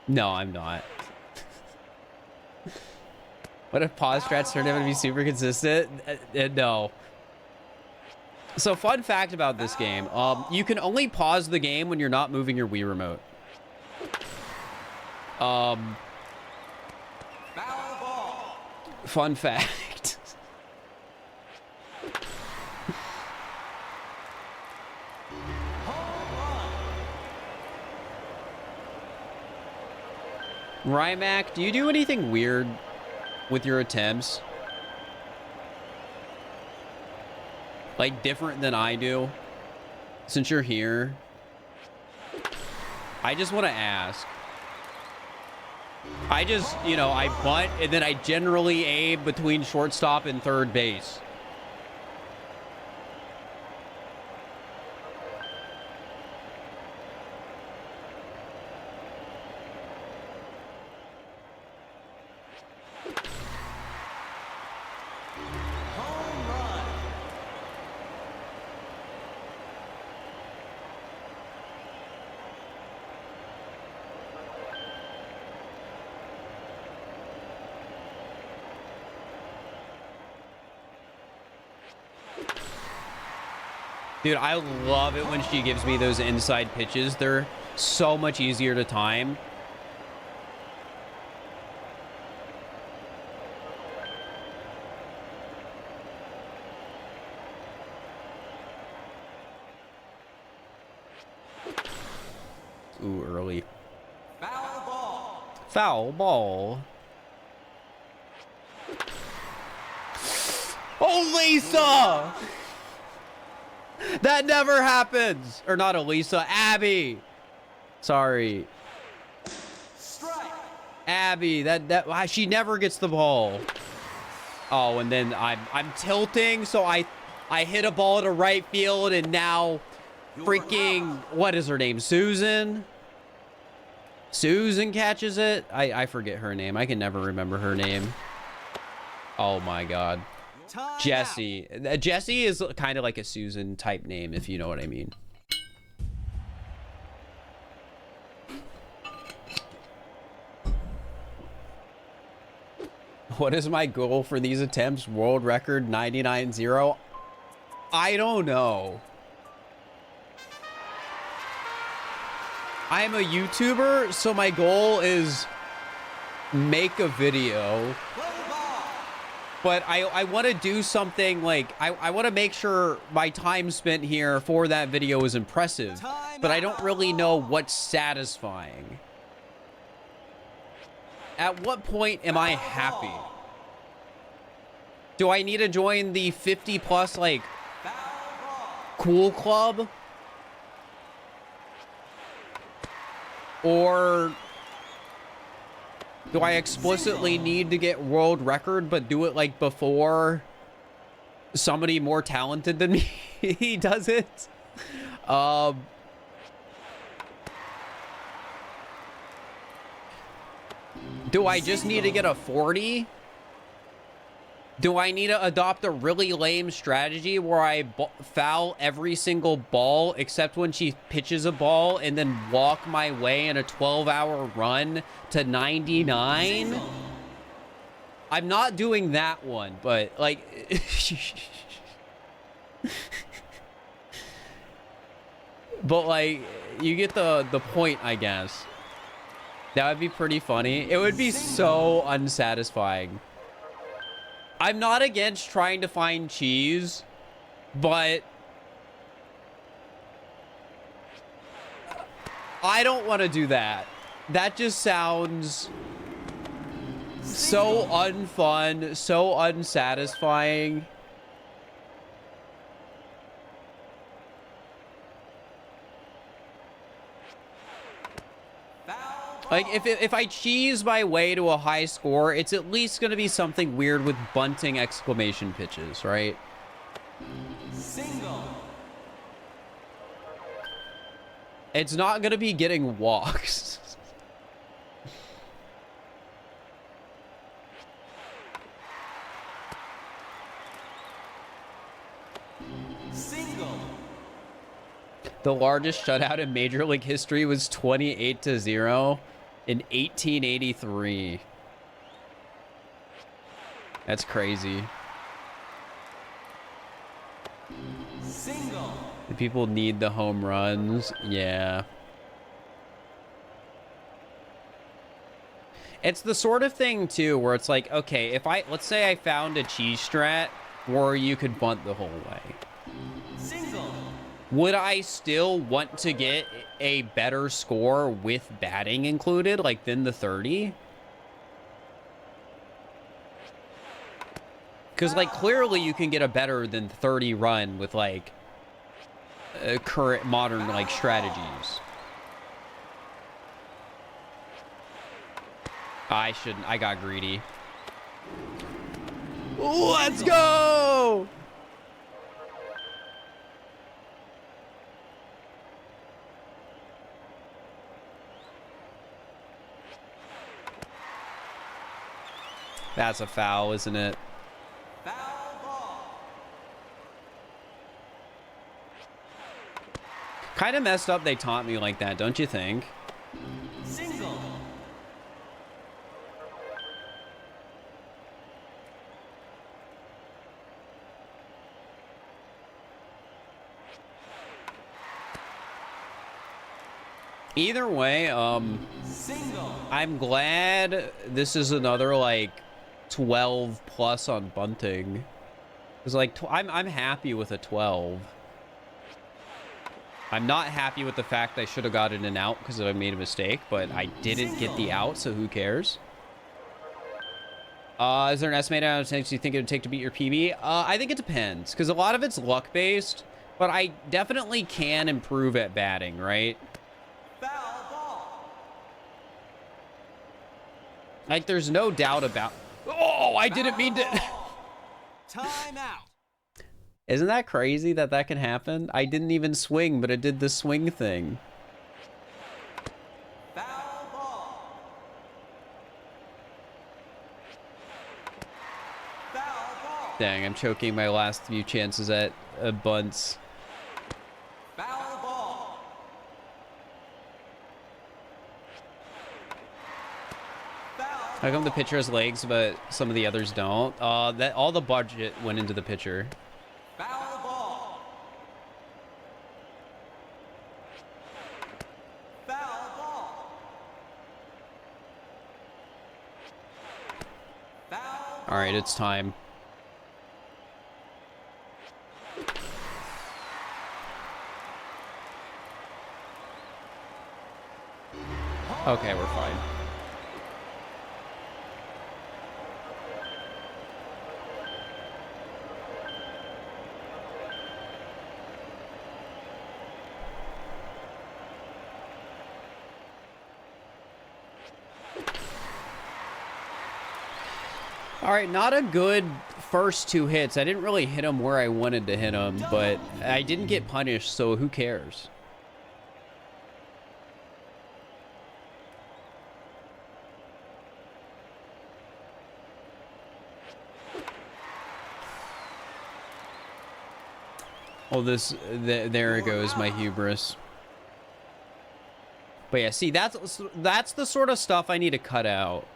No, I'm not. What if pause strats turned out to be super consistent? No. So, fun fact about this game. You can only pause the game when you're not moving your Wii remote. Foul ball. Fun fact. Rymac, do you do anything weird with your attempts? Like, different than I do? Since you're here, I just want to ask. I just, you know, I bunt and then I generally aim between shortstop and third base. Home run. Dude, I love it when she gives me those inside pitches. They're so much easier to time. Ooh, early. Foul ball. Foul ball. Oh, Lisa! That never happens. Or not Elisa, Abby. Sorry. Strike. Abby, she never gets the ball. Oh, and then I'm tilting, so I hit a ball to right field, and now freaking, what is her name? Susan catches it. I forget her name. I can never remember her name. Oh my god. Time Jessie. Jessie is kind of like a Susan type name, if you know what I mean. What is my goal for these attempts? World record 99-0? I don't know. I'm a YouTuber, so my goal is make a video. Play ball. But I want to do something like, I want to make sure my time spent here for that video is impressive. But I don't really know what's satisfying. At what point am I happy? Do I need to join the 50 plus like Foul ball. cool club? Or do I explicitly need to get world record but do it like before somebody more talented than me does it? Do I just need to get a 40? Do I need to adopt a really lame strategy where I foul every single ball except when she pitches a ball and then walk my way in a 12-hour run to 99? I'm not doing that one, but like... but like, you get the point, I guess. That would be pretty funny. It would be so unsatisfying. I'm not against trying to find cheese, but I don't want to do that. That just sounds so unfun, so unsatisfying. Like, if I cheese my way to a high score, it's at least going to be something weird with bunting exclamation pitches, right? Single. It's not going to be getting walks. Single. The largest shutout in Major League history was 28-0 in 1883. That's crazy. Single. The people need the home runs. Yeah. It's the sort of thing too where it's like, okay, let's say I found a cheese strat where you could bunt the whole way. Single. Would I still want to get a better score with batting included, like than the 30? Because like clearly you can get a better than 30 run with like current modern like strategies. I shouldn't. I got greedy. Let's go! That's a foul, isn't it? Foul ball. Kind of messed up they taunt me like that, don't you think? Single. Either way, Single. I'm glad this is another like 12 plus on bunting. Cause like I'm happy with a 12. I'm not happy with the fact I should have gotten an out because I made a mistake, but I didn't get the out, so who cares? Is there an estimated amount of times you think it would take to beat your PB? I think it depends, because a lot of it's luck based, but I definitely can improve at batting, right? Foul ball. Like, there's no doubt about... Oh, I didn't mean to... Time out. Isn't that crazy that that can happen? I didn't even swing, but it did the swing thing. Foul ball. Foul ball. Dang, I'm choking my last few chances at bunts. Foul ball. How come the pitcher has legs, but some of the others don't? That all the budget went into the pitcher. Foul ball. Foul ball. Foul. All right, it's time. Okay, we're fine. All right, not a good first two hits. I didn't really hit them where I wanted to hit them, but I didn't get punished, so who cares? Oh, there it goes, my hubris. But yeah, see, that's the sort of stuff I need to cut out.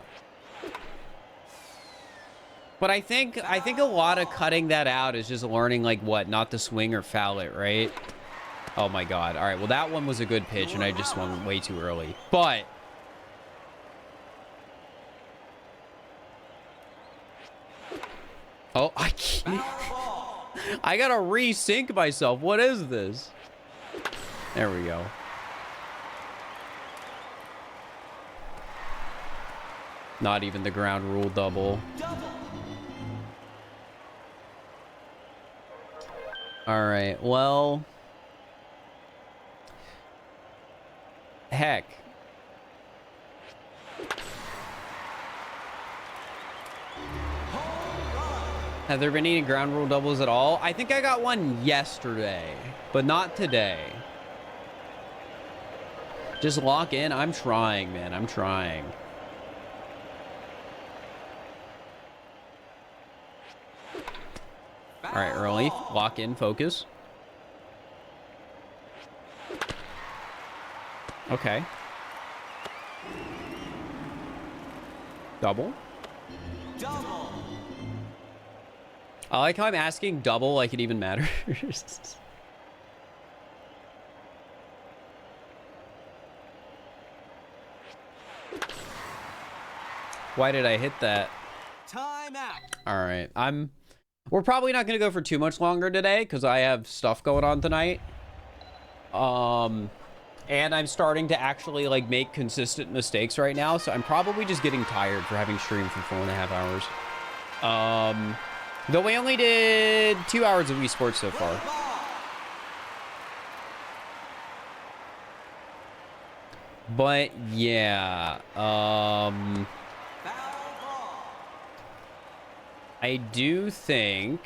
But I think a lot of cutting that out is just learning like what, not to swing or foul it, right? Oh my god. All right, well that one was a good pitch and I just swung way too early. But oh, I can't. I gotta resync myself. What is this? There we go. Not even the ground rule double. All right, well, heck. Have there been any ground rule doubles at all? I think I got one yesterday, but not today. Just lock in. I'm trying, man. I'm trying. All right, early. Lock in. Focus. Okay. Double. Double. I like how I'm asking double like it even matters. Why did I hit that? Time out. All right. We're probably not going to go for too much longer today because I have stuff going on tonight. And I'm starting to actually like make consistent mistakes right now. So I'm probably just getting tired for having streamed for 4.5 hours. Though we only did 2 hours of Wii Sports so far. But yeah, I do think...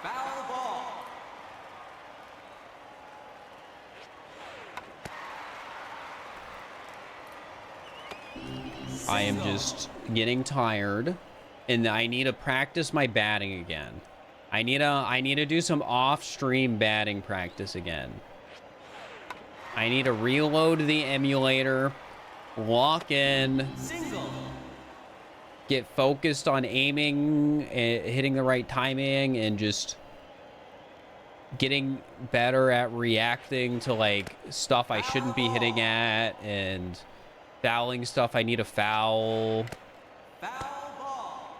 Foul ball. I am just getting tired, and I need to practice my batting again. I need to do some off-stream batting practice again. I need to reload the emulator, lock in, Single. get focused on aiming, hitting the right timing, and just getting better at reacting to like stuff I shouldn't be hitting at, and fouling stuff I need to foul. Foul ball.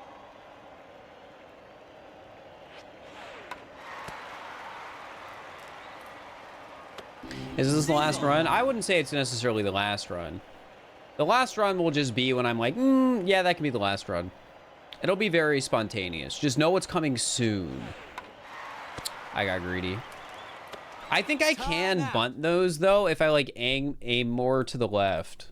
Is this the last run? I wouldn't say it's necessarily the last run. The last run will just be when I'm like, yeah, that can be the last run. It'll be very spontaneous. Just know it's coming soon. I got greedy. I think I can bunt those, though, if I, like, aim more to the left.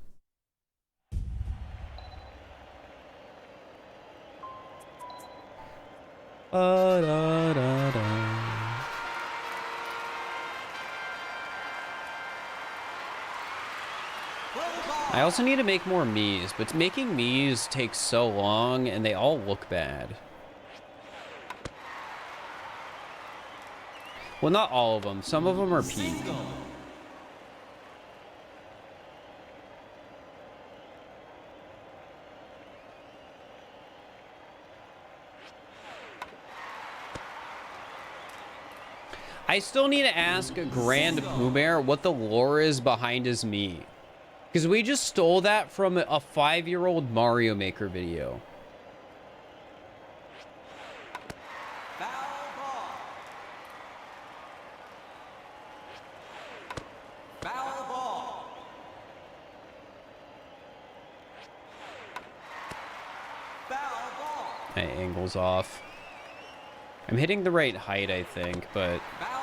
I also need to make more Miis, but making Miis takes so long, and they all look bad. Well, not all of them. Some of them are peak. I still need to ask Grand Pooh what the lore is behind his Mii. Because we just stole that from a 5-year-old Mario Maker video. Foul ball. Foul ball. Foul ball. My angle's off. I'm hitting the right height, I think, but... Foul ball.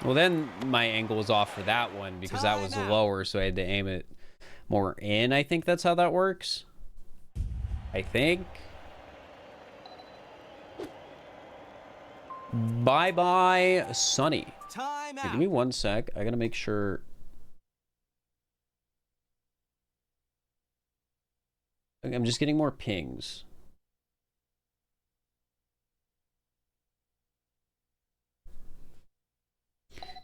Well, then my angle was off for that one because that was lower, so I had to aim it more in. I think that's how that works. I think. Bye-bye, Sunny. Time Hey, out. give me 1 sec. I gotta make sure... I'm just getting more pings.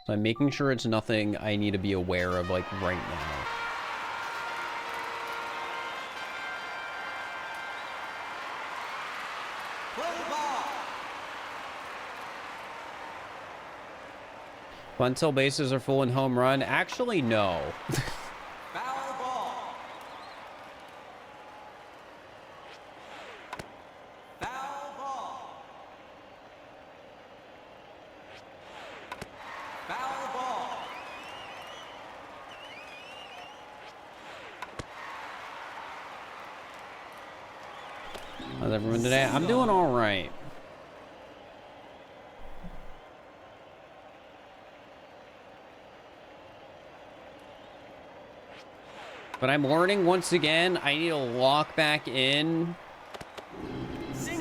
So I'm making sure it's nothing I need to be aware of, like, right now. Play ball. Until bases are full and home run. Actually, no. Foul ball. Foul ball. Foul ball. How's everyone today? I'm doing all right. But I'm learning once again, I need to lock back in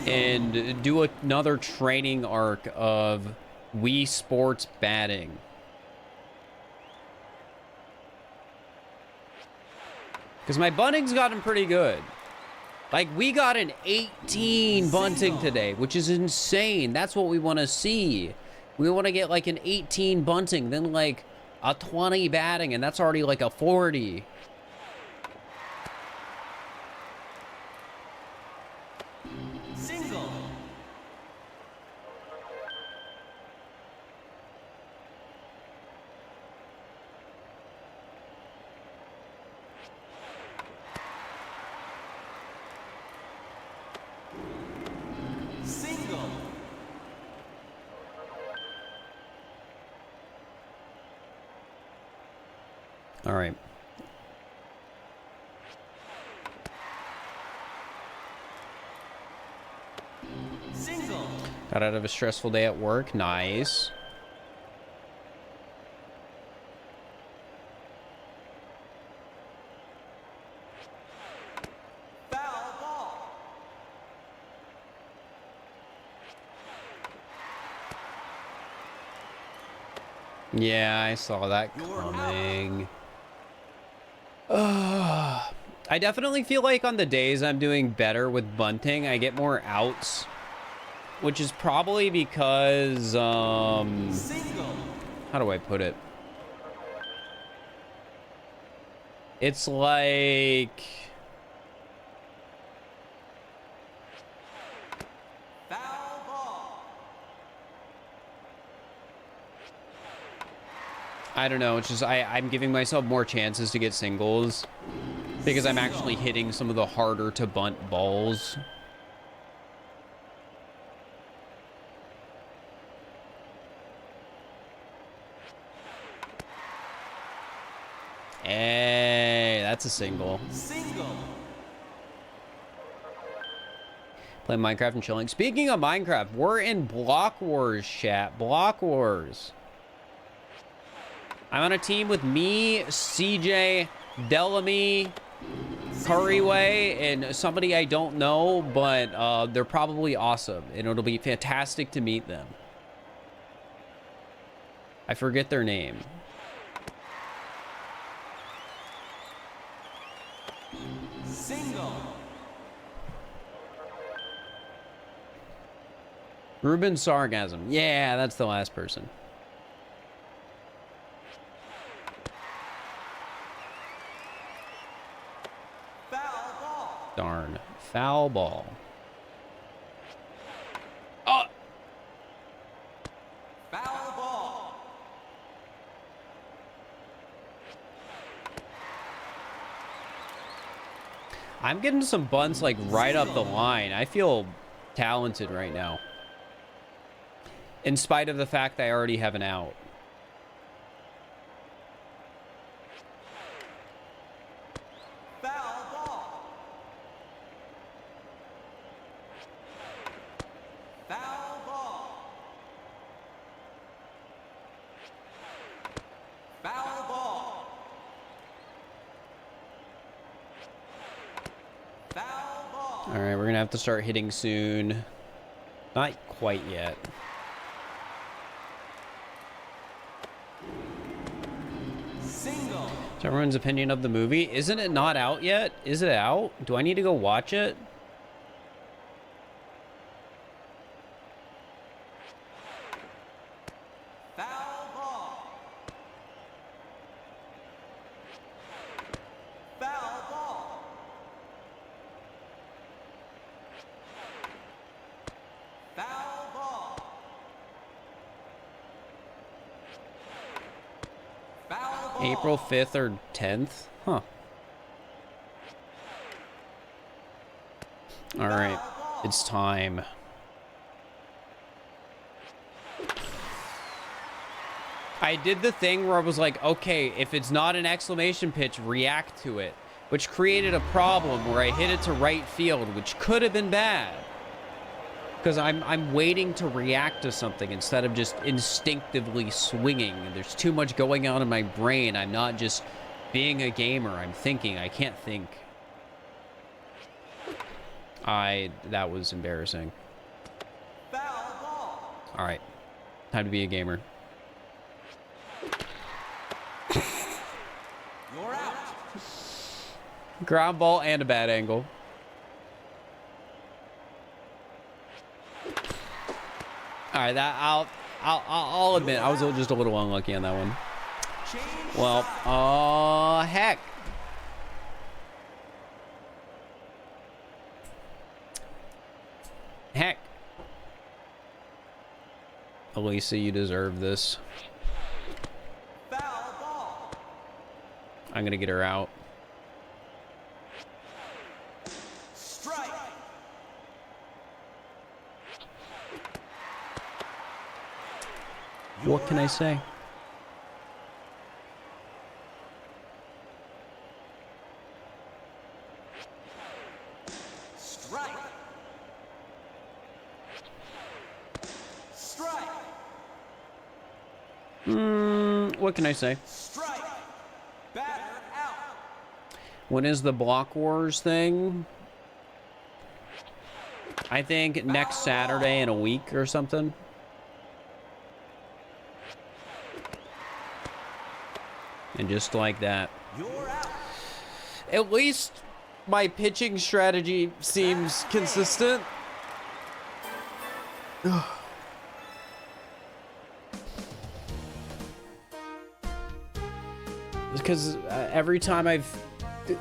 and do another training arc of Wii Sports batting. Because my bunting's gotten pretty good. Like, we got an 18 bunting today, which is insane. That's what we want to see. We want to get like an 18 bunting, then like a 20 batting, and that's already like a 40. Single. Single. All right. Single. Got out of a stressful day at work. Nice. Yeah, I saw that coming. I definitely feel like on the days I'm doing better with bunting, I get more outs, which is probably because, Single. how do I put it? It's like, Foul ball. I don't know. It's just, I'm giving myself more chances to get singles because I'm actually hitting some of the harder to bunt balls. Hey, that's a single. Single. Playing Minecraft and chilling. Speaking of Minecraft, we're in Block Wars, chat. Block Wars. I'm on a team with me, CJ, Delamy, Curryway, and somebody I don't know, but they're probably awesome, and it'll be fantastic to meet them. I forget their name. Single. Ruben Sargasm. Yeah, that's the last person. Foul ball. Darn. Foul ball. Oh! Foul ball. I'm getting some bunts like right up the line. I feel talented right now. In spite of the fact that I already have an out. Foul ball. Foul ball. Foul ball. Foul ball. All right, we're going to have to start hitting soon. Not quite yet. Single. So everyone's opinion of the movie. Isn't it not out yet? Is it out? Do I need to go watch it? Foul ball. Foul ball. Foul ball. Foul ball. April 5th or 10th? Huh. All right. It's time. I did the thing where I was like, okay, if it's not an exclamation pitch, react to it, which created a problem where I hit it to right field, which could have been bad. Because I'm waiting to react to something instead of just instinctively swinging. There's too much going on in my brain. I'm not just being a gamer. I'm thinking. I can't think. That was embarrassing. Foul ball. All right. Time to be a gamer. You're out. Ground ball and a bad angle. All right, that I'll admit I was just a little unlucky on that one. Change Well, side. heck. Heck. Elisa, you deserve this. Foul ball. I'm gonna get her out. Strike. What can I say? Strike. Strike. What can I say? Strike. Batter out. When is the Block Wars thing? I think next Saturday in a week or something. And just like that. You're out. At least my pitching strategy seems consistent. Because every time I've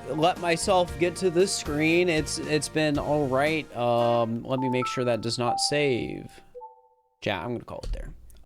let myself get to this screen, it's been all right. Let me make sure that does not save. Yeah, I'm gonna call it there.